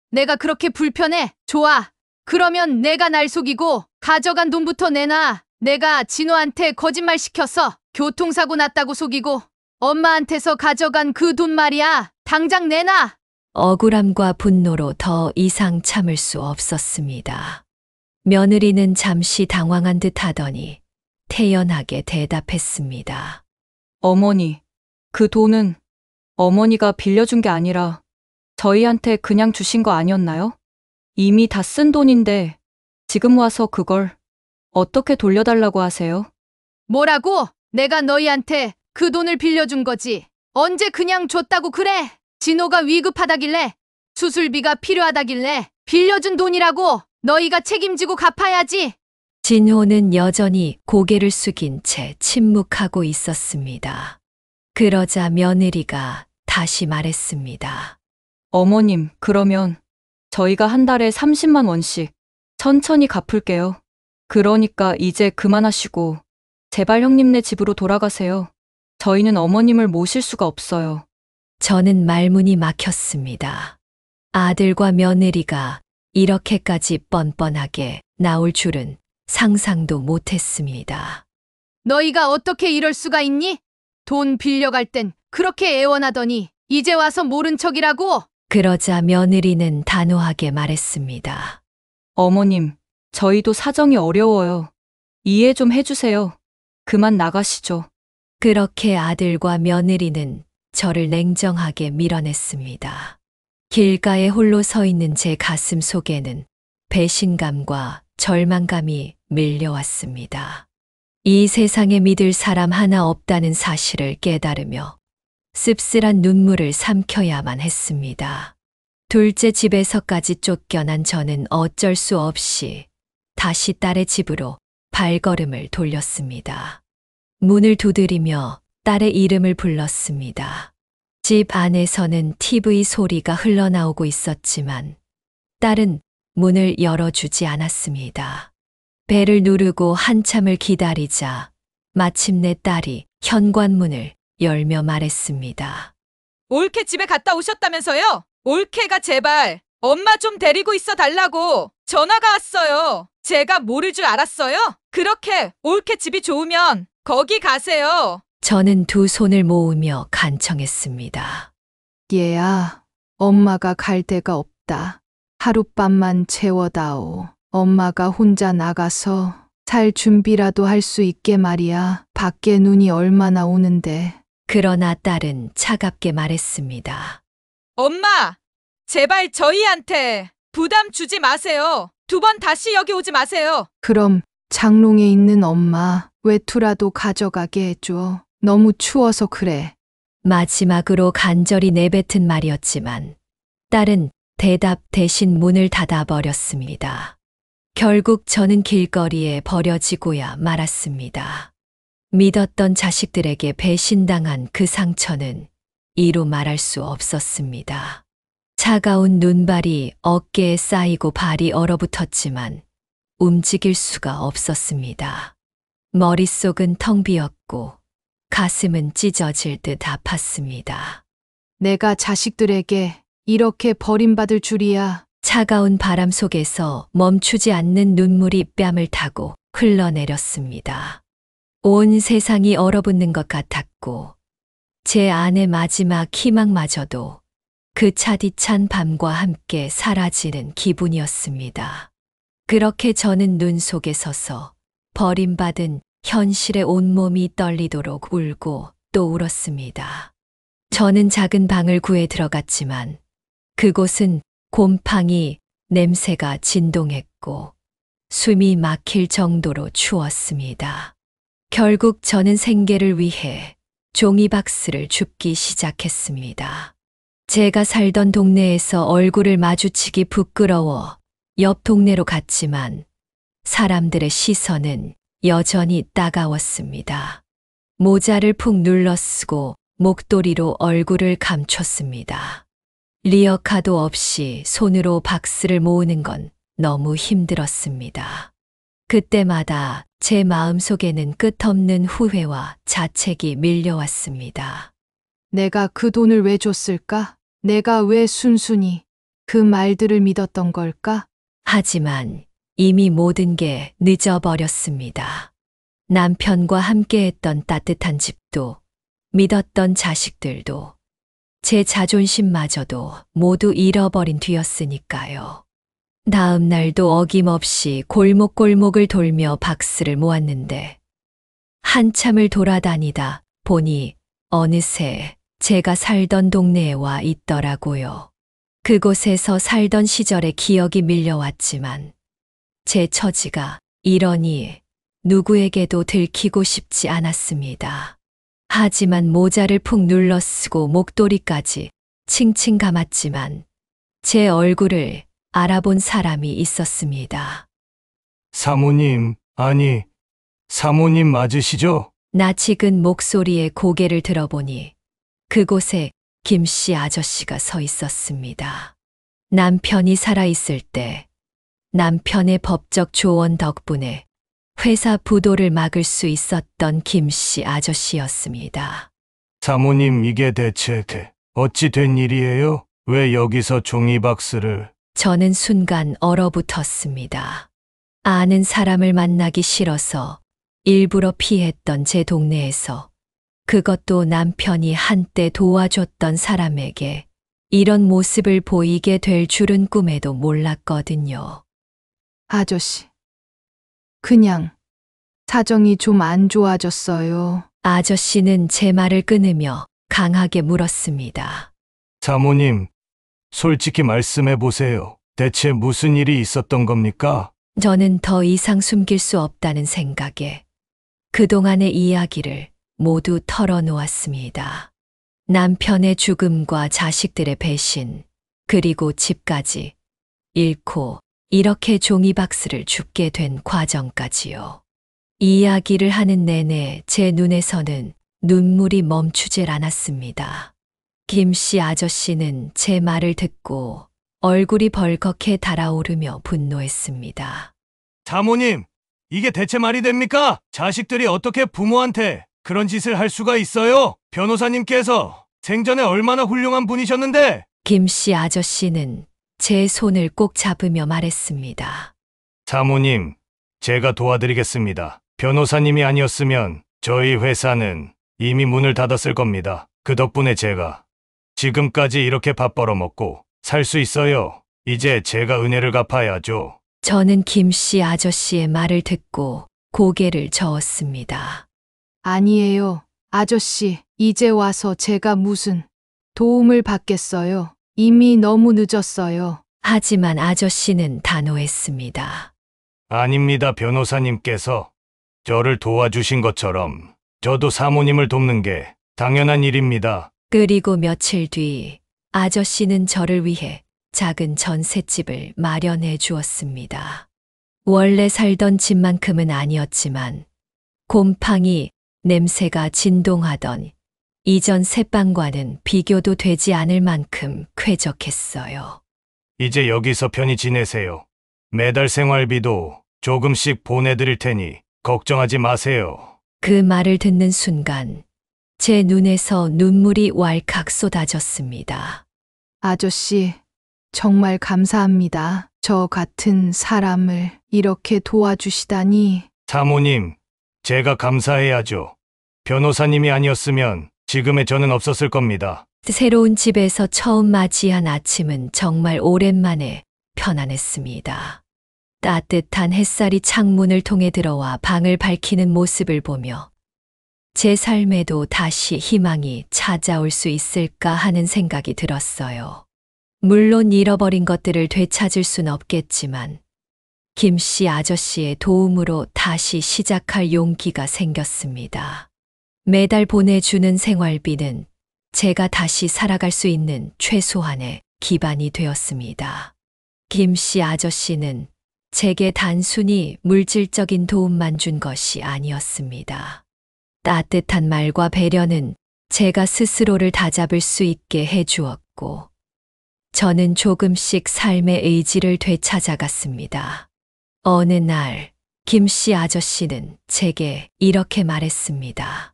내가 그렇게 불편해? 좋아. 그러면 내가 날 속이고 가져간 돈부터 내놔. 내가 진호한테 거짓말 시켜서 교통사고 났다고 속이고 엄마한테서 가져간 그 돈 말이야. 당장 내놔. 억울함과 분노로 더 이상 참을 수 없었습니다. 며느리는 잠시 당황한 듯 하더니 태연하게 대답했습니다. 어머니, 그 돈은 어머니가 빌려준 게 아니라 저희한테 그냥 주신 거 아니었나요? 이미 다 쓴 돈인데 지금 와서 그걸 어떻게 돌려달라고 하세요? 뭐라고? 내가 너희한테 그 돈을 빌려준 거지. 언제 그냥 줬다고 그래? 진호가 위급하다길래 수술비가 필요하다길래 빌려준 돈이라고. 너희가 책임지고 갚아야지. 진호는 여전히 고개를 숙인 채 침묵하고 있었습니다. 그러자 며느리가 다시 말했습니다. 어머님, 그러면 저희가 한 달에 30만 원씩 천천히 갚을게요. 그러니까 이제 그만하시고 제발 형님네 집으로 돌아가세요. 저희는 어머님을 모실 수가 없어요. 저는 말문이 막혔습니다. 아들과 며느리가 이렇게까지 뻔뻔하게 나올 줄은 상상도 못했습니다. 너희가 어떻게 이럴 수가 있니? 돈 빌려갈 땐 그렇게 애원하더니 이제 와서 모른 척이라고? 그러자 며느리는 단호하게 말했습니다. 어머님, 저희도 사정이 어려워요. 이해 좀 해주세요. 그만 나가시죠. 그렇게 아들과 며느리는 저를 냉정하게 밀어냈습니다. 길가에 홀로 서 있는 제 가슴 속에는 배신감과 절망감이 밀려왔습니다. 이 세상에 믿을 사람 하나 없다는 사실을 깨달으며 씁쓸한 눈물을 삼켜야만 했습니다. 둘째 집에서까지 쫓겨난 저는 어쩔 수 없이 다시 딸의 집으로 발걸음을 돌렸습니다. 문을 두드리며 딸의 이름을 불렀습니다. 집 안에서는 TV 소리가 흘러나오고 있었지만 딸은 문을 열어주지 않았습니다. 벨을 누르고 한참을 기다리자 마침내 딸이 현관문을 열며 말했습니다. 올케 집에 갔다 오셨다면서요? 올케가 제발 엄마 좀 데리고 있어 달라고 전화가 왔어요. 제가 모를 줄 알았어요? 그렇게 올케 집이 좋으면 거기 가세요. 저는 두 손을 모으며 간청했습니다. 얘야, 엄마가 갈 데가 없다. 하룻밤만 채워다오. 엄마가 혼자 나가서 살 준비라도 할 수 있게 말이야. 밖에 눈이 얼마나 오는데. 그러나 딸은 차갑게 말했습니다. 엄마, 제발 저희한테 부담 주지 마세요. 2번 다시 여기 오지 마세요. 그럼 장롱에 있는 엄마 외투라도 가져가게 해줘. 너무 추워서 그래. 마지막으로 간절히 내뱉은 말이었지만 딸은 대답 대신 문을 닫아버렸습니다. 결국 저는 길거리에 버려지고야 말았습니다. 믿었던 자식들에게 배신당한 그 상처는 이루 말할 수 없었습니다. 차가운 눈발이 어깨에 쌓이고 발이 얼어붙었지만 움직일 수가 없었습니다. 머릿속은 텅 비었고 가슴은 찢어질 듯 아팠습니다. 내가 자식들에게 이렇게 버림받을 줄이야. 차가운 바람 속에서 멈추지 않는 눈물이 뺨을 타고 흘러내렸습니다. 온 세상이 얼어붙는 것 같았고 제 안의 마지막 희망마저도 그 차디찬 밤과 함께 사라지는 기분이었습니다. 그렇게 저는 눈 속에 서서 버림받은 현실의 온몸이 떨리도록 울고 또 울었습니다. 저는 작은 방을 구해 들어갔지만 그곳은 곰팡이 냄새가 진동했고 숨이 막힐 정도로 추웠습니다. 결국 저는 생계를 위해 종이박스를 줍기 시작했습니다. 제가 살던 동네에서 얼굴을 마주치기 부끄러워 옆 동네로 갔지만 사람들의 시선은 여전히 따가웠습니다. 모자를 푹 눌러 쓰고 목도리로 얼굴을 감췄습니다. 리어카도 없이 손으로 박스를 모으는 건 너무 힘들었습니다. 그때마다 제 마음속에는 끝없는 후회와 자책이 밀려왔습니다. 내가 그 돈을 왜 줬을까? 내가 왜 순순히 그 말들을 믿었던 걸까? 하지만 이미 모든 게 늦어버렸습니다. 남편과 함께했던 따뜻한 집도, 믿었던 자식들도, 제 자존심마저도 모두 잃어버린 뒤였으니까요. 다음 날도 어김없이 골목골목을 돌며 박스를 모았는데, 한참을 돌아다니다 보니 어느새 제가 살던 동네에 와 있더라고요. 그곳에서 살던 시절의 기억이 밀려왔지만 제 처지가 이러니 누구에게도 들키고 싶지 않았습니다. 하지만 모자를 푹 눌러 쓰고 목도리까지 칭칭 감았지만 제 얼굴을 알아본 사람이 있었습니다. 사모님, 아니, 사모님 맞으시죠? 낯익은 목소리에 고개를 들어보니 그곳에 김씨 아저씨가 서 있었습니다. 남편이 살아있을 때 남편의 법적 조언 덕분에 회사 부도를 막을 수 있었던 김씨 아저씨였습니다. 사모님, 이게 대체 어찌 된 일이에요? 왜 여기서 종이박스를? 저는 순간 얼어붙었습니다. 아는 사람을 만나기 싫어서 일부러 피했던 제 동네에서, 그것도 남편이 한때 도와줬던 사람에게 이런 모습을 보이게 될 줄은 꿈에도 몰랐거든요. 아저씨, 그냥 사정이 좀 안 좋아졌어요. 아저씨는 제 말을 끊으며 강하게 물었습니다. 사모님, 솔직히 말씀해 보세요. 대체 무슨 일이 있었던 겁니까? 저는 더 이상 숨길 수 없다는 생각에 그동안의 이야기를 모두 털어놓았습니다. 남편의 죽음과 자식들의 배신, 그리고 집까지 잃고 이렇게 종이박스를 줍게 된 과정까지요. 이야기를 하는 내내 제 눈에서는 눈물이 멈추질 않았습니다. 김씨 아저씨는 제 말을 듣고 얼굴이 벌겋게 달아오르며 분노했습니다. 사모님, 이게 대체 말이 됩니까? 자식들이 어떻게 부모한테 그런 짓을 할 수가 있어요? 변호사님께서 생전에 얼마나 훌륭한 분이셨는데! 김씨 아저씨는 제 손을 꼭 잡으며 말했습니다. 사모님, 제가 도와드리겠습니다. 변호사님이 아니었으면 저희 회사는 이미 문을 닫았을 겁니다. 그 덕분에 제가 지금까지 이렇게 밥 벌어먹고 살 수 있어요. 이제 제가 은혜를 갚아야죠. 저는 김씨 아저씨의 말을 듣고 고개를 저었습니다. 아니에요, 아저씨. 이제 와서 제가 무슨 도움을 받겠어요. 이미 너무 늦었어요. 하지만 아저씨는 단호했습니다. 아닙니다, 변호사님께서. 저를 도와주신 것처럼 저도 사모님을 돕는 게 당연한 일입니다. 그리고 며칠 뒤 아저씨는 저를 위해 작은 전셋집을 마련해 주었습니다. 원래 살던 집만큼은 아니었지만 곰팡이 냄새가 진동하던 이전 새방과는 비교도 되지 않을 만큼 쾌적했어요. 이제 여기서 편히 지내세요. 매달 생활비도 조금씩 보내드릴 테니 걱정하지 마세요. 그 말을 듣는 순간 제 눈에서 눈물이 왈칵 쏟아졌습니다. 아저씨, 정말 감사합니다. 저 같은 사람을 이렇게 도와주시다니. 사모님, 제가 감사해야죠. 변호사님이 아니었으면 지금의 저는 없었을 겁니다. 새로운 집에서 처음 맞이한 아침은 정말 오랜만에 편안했습니다. 따뜻한 햇살이 창문을 통해 들어와 방을 밝히는 모습을 보며 제 삶에도 다시 희망이 찾아올 수 있을까 하는 생각이 들었어요. 물론 잃어버린 것들을 되찾을 순 없겠지만 김씨 아저씨의 도움으로 다시 시작할 용기가 생겼습니다. 매달 보내주는 생활비는 제가 다시 살아갈 수 있는 최소한의 기반이 되었습니다. 김씨 아저씨는 제게 단순히 물질적인 도움만 준 것이 아니었습니다. 따뜻한 말과 배려는 제가 스스로를 다잡을 수 있게 해주었고, 저는 조금씩 삶의 의지를 되찾아갔습니다. 어느 날, 김씨 아저씨는 제게 이렇게 말했습니다.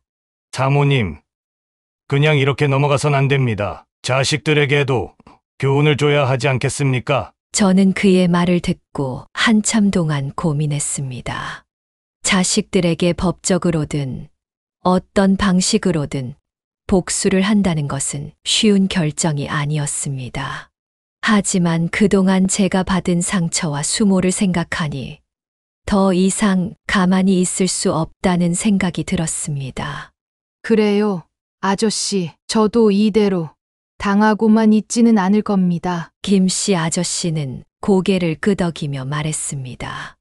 사모님, 그냥 이렇게 넘어가선 안 됩니다. 자식들에게도 교훈을 줘야 하지 않겠습니까? 저는 그의 말을 듣고 한참 동안 고민했습니다. 자식들에게 법적으로든 어떤 방식으로든 복수를 한다는 것은 쉬운 결정이 아니었습니다. 하지만 그동안 제가 받은 상처와 수모를 생각하니 더 이상 가만히 있을 수 없다는 생각이 들었습니다. 그래요, 아저씨. 저도 이대로 당하고만 있지는 않을 겁니다. 김씨 아저씨는 고개를 끄덕이며 말했습니다.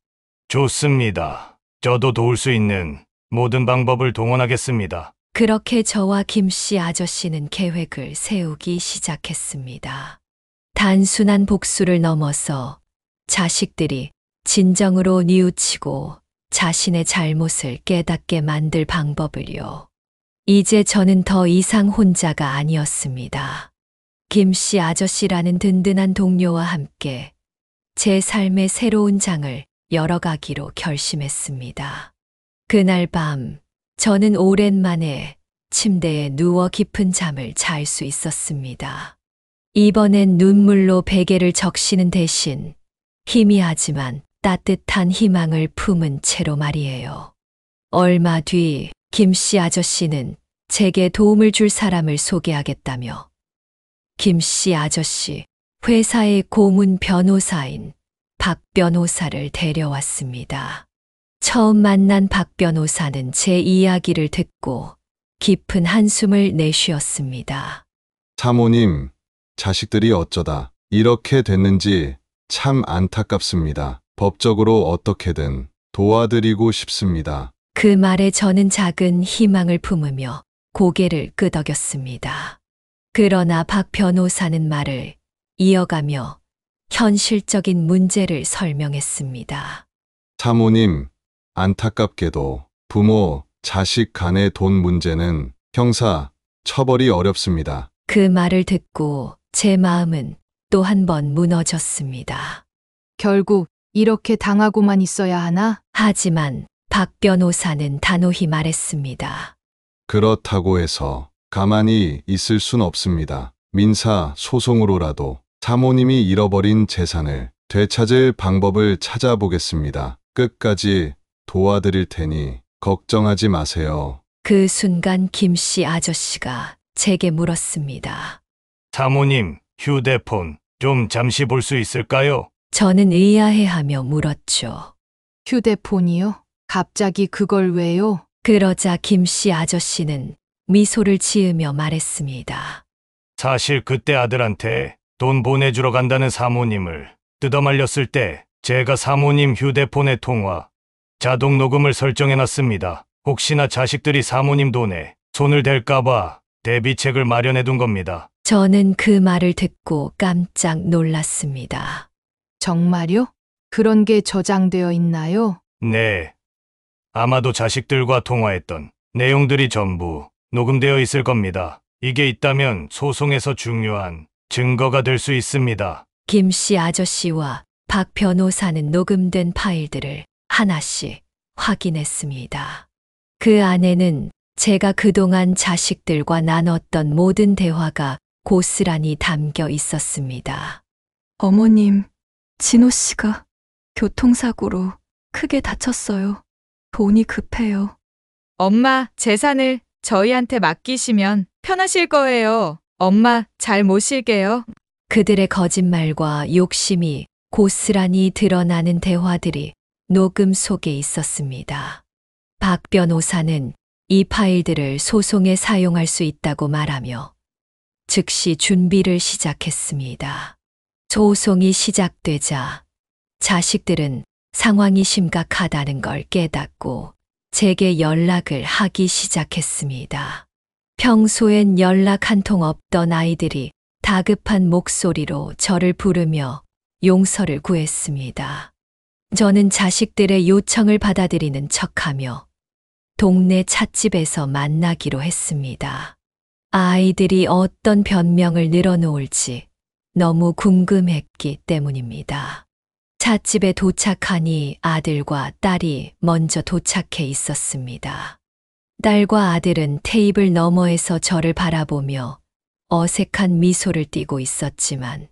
좋습니다. 저도 도울 수 있는 모든 방법을 동원하겠습니다. 그렇게 저와 김씨 아저씨는 계획을 세우기 시작했습니다. 단순한 복수를 넘어서 자식들이 진정으로 뉘우치고 자신의 잘못을 깨닫게 만들 방법을요. 이제 저는 더 이상 혼자가 아니었습니다. 김씨 아저씨라는 든든한 동료와 함께 제 삶의 새로운 장을 열어가기로 결심했습니다. 그날 밤, 저는 오랜만에 침대에 누워 깊은 잠을 잘 수 있었습니다. 이번엔 눈물로 베개를 적시는 대신 희미하지만 따뜻한 희망을 품은 채로 말이에요. 얼마 뒤 김씨 아저씨는 제게 도움을 줄 사람을 소개하겠다며 김씨 아저씨 회사의 고문 변호사인 박 변호사를 데려왔습니다. 처음 만난 박 변호사는 제 이야기를 듣고 깊은 한숨을 내쉬었습니다. 사모님, 자식들이 어쩌다 이렇게 됐는지 참 안타깝습니다. 법적으로 어떻게든 도와드리고 싶습니다. 그 말에 저는 작은 희망을 품으며 고개를 끄덕였습니다. 그러나 박 변호사는 말을 이어가며 현실적인 문제를 설명했습니다. 사모님, 안타깝게도 부모, 자식 간의 돈 문제는 형사 처벌이 어렵습니다. 그 말을 듣고 제 마음은 또 한 번 무너졌습니다. 결국 이렇게 당하고만 있어야 하나? 하지만 박 변호사는 단호히 말했습니다. 그렇다고 해서 가만히 있을 순 없습니다. 민사 소송으로라도 사모님이 잃어버린 재산을 되찾을 방법을 찾아보겠습니다. 끝까지 도와드릴 테니 걱정하지 마세요. 그 순간 김씨 아저씨가 제게 물었습니다. 사모님, 휴대폰 좀 잠시 볼 수 있을까요? 저는 의아해하며 물었죠. 휴대폰이요? 갑자기 그걸 왜요? 그러자 김씨 아저씨는 미소를 지으며 말했습니다. 사실 그때 아들한테 돈 보내주러 간다는 사모님을 뜯어말렸을 때 제가 사모님 휴대폰의 통화, 자동 녹음을 설정해놨습니다. 혹시나 자식들이 사모님 돈에 손을 댈까봐 대비책을 마련해둔 겁니다. 저는 그 말을 듣고 깜짝 놀랐습니다. 정말요? 그런 게 저장되어 있나요? 네. 아마도 자식들과 통화했던 내용들이 전부 녹음되어 있을 겁니다. 이게 있다면 소송에서 중요한 증거가 될 수 있습니다. 김씨 아저씨와 박 변호사는 녹음된 파일들을 하나씩 확인했습니다. 그 안에는 제가 그동안 자식들과 나눴던 모든 대화가 고스란히 담겨 있었습니다. 어머님, 진호 씨가 교통사고로 크게 다쳤어요. 돈이 급해요. 엄마 재산을 저희한테 맡기시면 편하실 거예요. 엄마 잘 모실게요. 그들의 거짓말과 욕심이 고스란히 드러나는 대화들이 녹음 속에 있었습니다. 박 변호사는 이 파일들을 소송에 사용할 수 있다고 말하며 즉시 준비를 시작했습니다. 소송이 시작되자 자식들은 상황이 심각하다는 걸 깨닫고 제게 연락을 하기 시작했습니다. 평소엔 연락 한 통 없던 아이들이 다급한 목소리로 저를 부르며 용서를 구했습니다. 저는 자식들의 요청을 받아들이는 척하며 동네 찻집에서 만나기로 했습니다. 아이들이 어떤 변명을 늘어놓을지 너무 궁금했기 때문입니다. 찻집에 도착하니 아들과 딸이 먼저 도착해 있었습니다. 딸과 아들은 테이블 너머에서 저를 바라보며 어색한 미소를 띠고 있었지만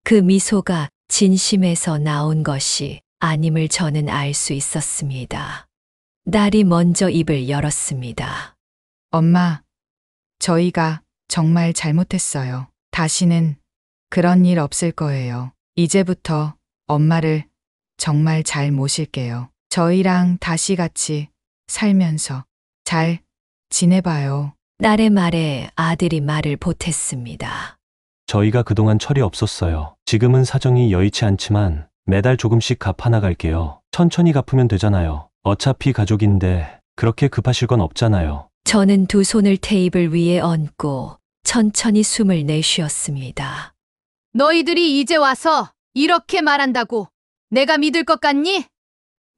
그 미소가 진심에서 나온 것이 아님을 저는 알 수 있었습니다. 딸이 먼저 입을 열었습니다. 엄마, 저희가 정말 잘못했어요. 다시는 그런 일 없을 거예요. 이제부터 엄마를 정말 잘 모실게요. 저희랑 다시 같이 살면서 잘 지내봐요. 딸의 말에 아들이 말을 보탰습니다. 저희가 그동안 철이 없었어요. 지금은 사정이 여의치 않지만 매달 조금씩 갚아나갈게요. 천천히 갚으면 되잖아요. 어차피 가족인데 그렇게 급하실 건 없잖아요. 저는 두 손을 테이블 위에 얹고 천천히 숨을 내쉬었습니다. 너희들이 이제 와서 이렇게 말한다고 내가 믿을 것 같니?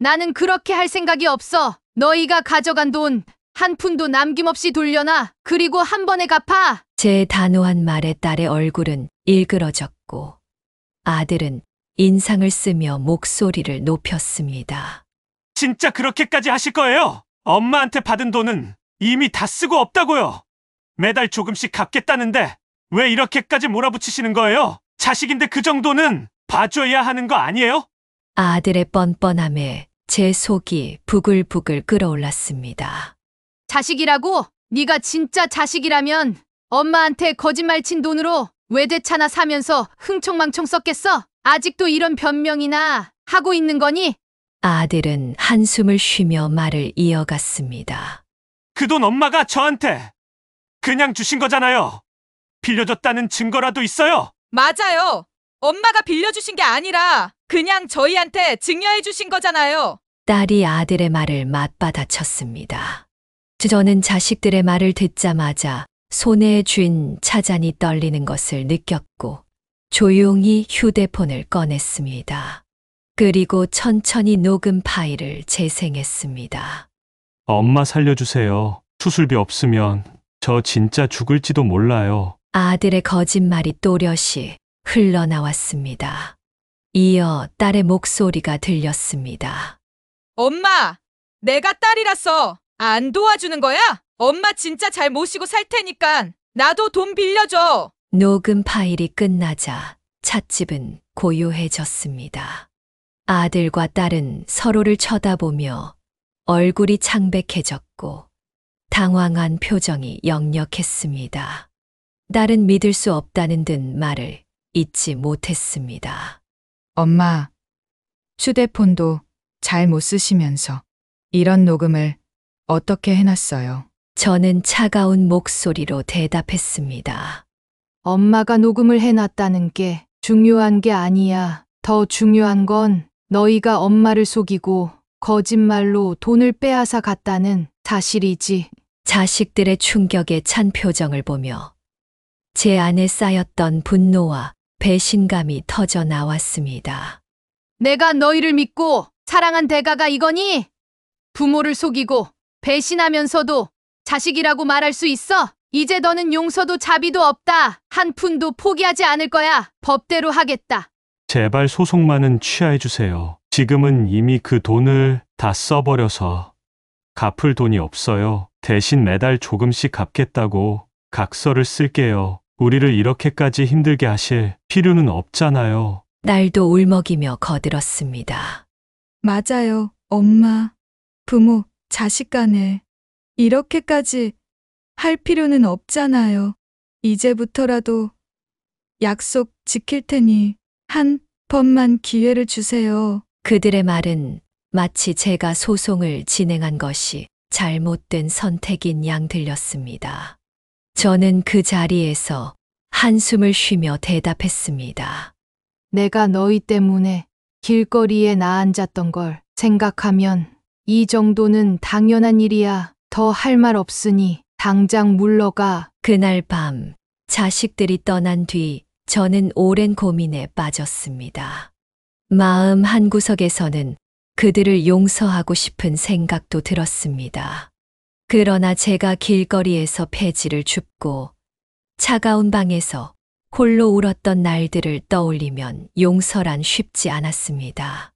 나는 그렇게 할 생각이 없어. 너희가 가져간 돈 한 푼도 남김없이 돌려놔. 그리고 한 번에 갚아. 제 단호한 말에 딸의 얼굴은 일그러졌고 아들은 인상을 쓰며 목소리를 높였습니다. 진짜 그렇게까지 하실 거예요? 엄마한테 받은 돈은 이미 다 쓰고 없다고요. 매달 조금씩 갚겠다는데 왜 이렇게까지 몰아붙이시는 거예요? 자식인데 그 정도는 봐줘야 하는 거 아니에요? 아들의 뻔뻔함에 제 속이 부글부글 끓어올랐습니다. 자식이라고? 네가 진짜 자식이라면 엄마한테 거짓말 친 돈으로 외제차나 사면서 흥청망청 썼겠어? 아직도 이런 변명이나 하고 있는 거니? 아들은 한숨을 쉬며 말을 이어갔습니다. 그 돈 엄마가 저한테 그냥 주신 거잖아요. 빌려줬다는 증거라도 있어요? 맞아요. 엄마가 빌려주신 게 아니라 그냥 저희한테 증여해 주신 거잖아요. 딸이 아들의 말을 맞받아쳤습니다. 저는 자식들의 말을 듣자마자 손에 쥔 차잔이 떨리는 것을 느꼈고 조용히 휴대폰을 꺼냈습니다. 그리고 천천히 녹음 파일을 재생했습니다. 엄마 살려주세요. 수술비 없으면 저 진짜 죽을지도 몰라요. 아들의 거짓말이 또렷이 흘러나왔습니다. 이어 딸의 목소리가 들렸습니다. 엄마, 내가 딸이라서 안 도와주는 거야? 엄마 진짜 잘 모시고 살 테니까 나도 돈 빌려줘. 녹음 파일이 끝나자 찻집은 고요해졌습니다. 아들과 딸은 서로를 쳐다보며 얼굴이 창백해졌고 당황한 표정이 역력했습니다. 딸은 믿을 수 없다는 듯 말을 잊지 못했습니다. 엄마, 휴대폰도 잘 못 쓰시면서 이런 녹음을 어떻게 해놨어요? 저는 차가운 목소리로 대답했습니다. 엄마가 녹음을 해놨다는 게 중요한 게 아니야. 더 중요한 건 너희가 엄마를 속이고 거짓말로 돈을 빼앗아 갔다는 사실이지. 자식들의 충격에 찬 표정을 보며 제 안에 쌓였던 분노와 배신감이 터져 나왔습니다. 내가 너희를 믿고 사랑한 대가가 이거니? 부모를 속이고 배신하면서도 자식이라고 말할 수 있어? 이제 너는 용서도 자비도 없다. 한 푼도 포기하지 않을 거야. 법대로 하겠다. 제발 소송만은 취하해주세요. 지금은 이미 그 돈을 다 써버려서 갚을 돈이 없어요. 대신 매달 조금씩 갚겠다고 각서를 쓸게요. 우리를 이렇게까지 힘들게 하실 필요는 없잖아요. 딸도 울먹이며 거들었습니다. 맞아요, 엄마. 부모, 자식 간에 이렇게까지 할 필요는 없잖아요. 이제부터라도 약속 지킬 테니 한 번만 기회를 주세요. 그들의 말은 마치 제가 소송을 진행한 것이 잘못된 선택인 양 들렸습니다. 저는 그 자리에서 한숨을 쉬며 대답했습니다. 내가 너희 때문에 길거리에 나앉았던 걸 생각하면 이 정도는 당연한 일이야. 더 할 말 없으니 당장 물러가. 그날 밤 자식들이 떠난 뒤 저는 오랜 고민에 빠졌습니다. 마음 한구석에서는 그들을 용서하고 싶은 생각도 들었습니다. 그러나 제가 길거리에서 폐지를 줍고 차가운 방에서 홀로 울었던 날들을 떠올리면 용서란 쉽지 않았습니다.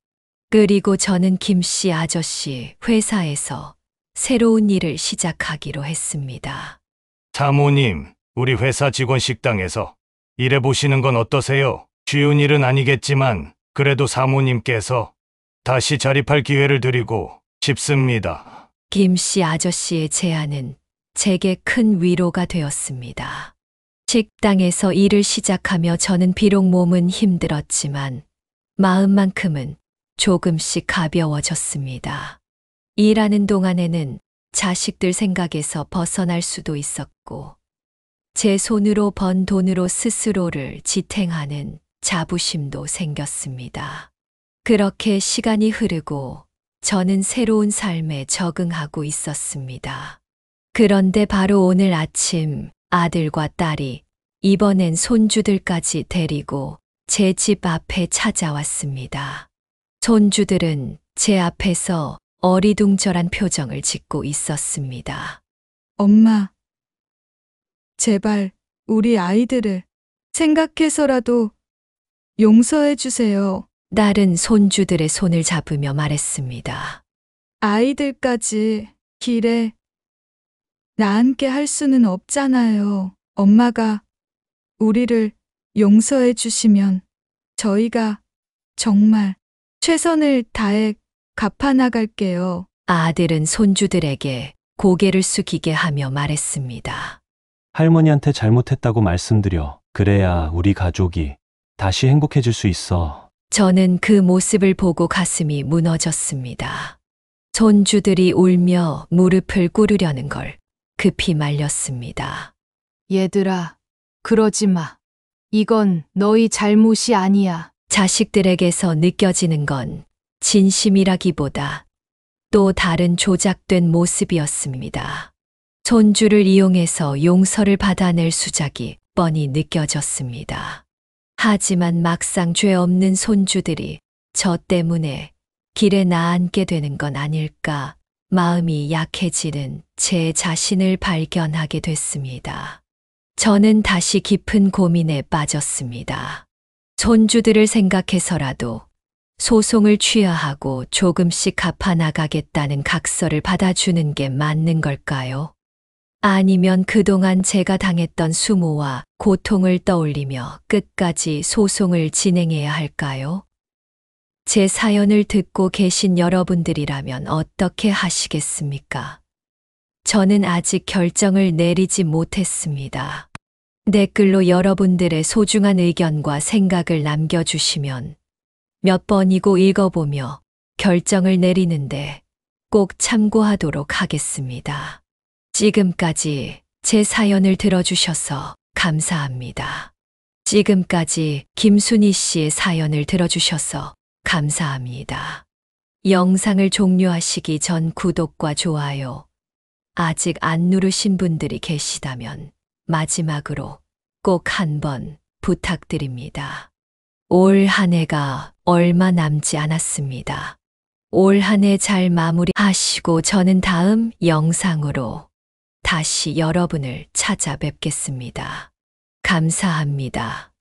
그리고 저는 김씨 아저씨 회사에서 새로운 일을 시작하기로 했습니다. 사모님, 우리 회사 직원 식당에서 일해보시는 건 어떠세요? 쉬운 일은 아니겠지만 그래도 사모님께서 다시 자립할 기회를 드리고 싶습니다. 김씨 아저씨의 제안은 제게 큰 위로가 되었습니다. 식당에서 일을 시작하며 저는 비록 몸은 힘들었지만 마음만큼은 조금씩 가벼워졌습니다. 일하는 동안에는 자식들 생각에서 벗어날 수도 있었고, 제 손으로 번 돈으로 스스로를 지탱하는 자부심도 생겼습니다. 그렇게 시간이 흐르고 저는 새로운 삶에 적응하고 있었습니다. 그런데 바로 오늘 아침 아들과 딸이 이번엔 손주들까지 데리고 제 집 앞에 찾아왔습니다. 손주들은 제 앞에서 어리둥절한 표정을 짓고 있었습니다. 엄마, 제발 우리 아이들을 생각해서라도 용서해 주세요. 딸은 손주들의 손을 잡으며 말했습니다. 아이들까지 길에 나앉게 할 수는 없잖아요. 엄마가 우리를 용서해 주시면 저희가 정말 최선을 다해 갚아 나갈게요. 아들은 손주들에게 고개를 숙이게 하며 말했습니다. 할머니한테 잘못했다고 말씀드려. 그래야 우리 가족이 다시 행복해질 수 있어. 저는 그 모습을 보고 가슴이 무너졌습니다. 손주들이 울며 무릎을 꿇으려는 걸 급히 말렸습니다. 얘들아, 그러지 마. 이건 너희 잘못이 아니야. 자식들에게서 느껴지는 건 진심이라기보다 또 다른 조작된 모습이었습니다. 손주를 이용해서 용서를 받아낼 수작이 뻔히 느껴졌습니다. 하지만 막상 죄 없는 손주들이 저 때문에 길에 나앉게 되는 건 아닐까 마음이 약해지는 제 자신을 발견하게 됐습니다. 저는 다시 깊은 고민에 빠졌습니다. 손주들을 생각해서라도 소송을 취하하고 조금씩 갚아나가겠다는 각서를 받아주는 게 맞는 걸까요? 아니면 그동안 제가 당했던 수모와 고통을 떠올리며 끝까지 소송을 진행해야 할까요? 제 사연을 듣고 계신 여러분들이라면 어떻게 하시겠습니까? 저는 아직 결정을 내리지 못했습니다. 댓글로 여러분들의 소중한 의견과 생각을 남겨주시면 몇 번이고 읽어보며 결정을 내리는데 꼭 참고하도록 하겠습니다. 지금까지 제 사연을 들어주셔서 감사합니다. 지금까지 김순희 씨의 사연을 들어주셔서 감사합니다. 영상을 종료하시기 전 구독과 좋아요, 아직 안 누르신 분들이 계시다면 마지막으로 꼭 한번 부탁드립니다. 올 한 해가 얼마 남지 않았습니다. 올 한 해 잘 마무리하시고 저는 다음 영상으로 다시 여러분을 찾아뵙겠습니다. 감사합니다.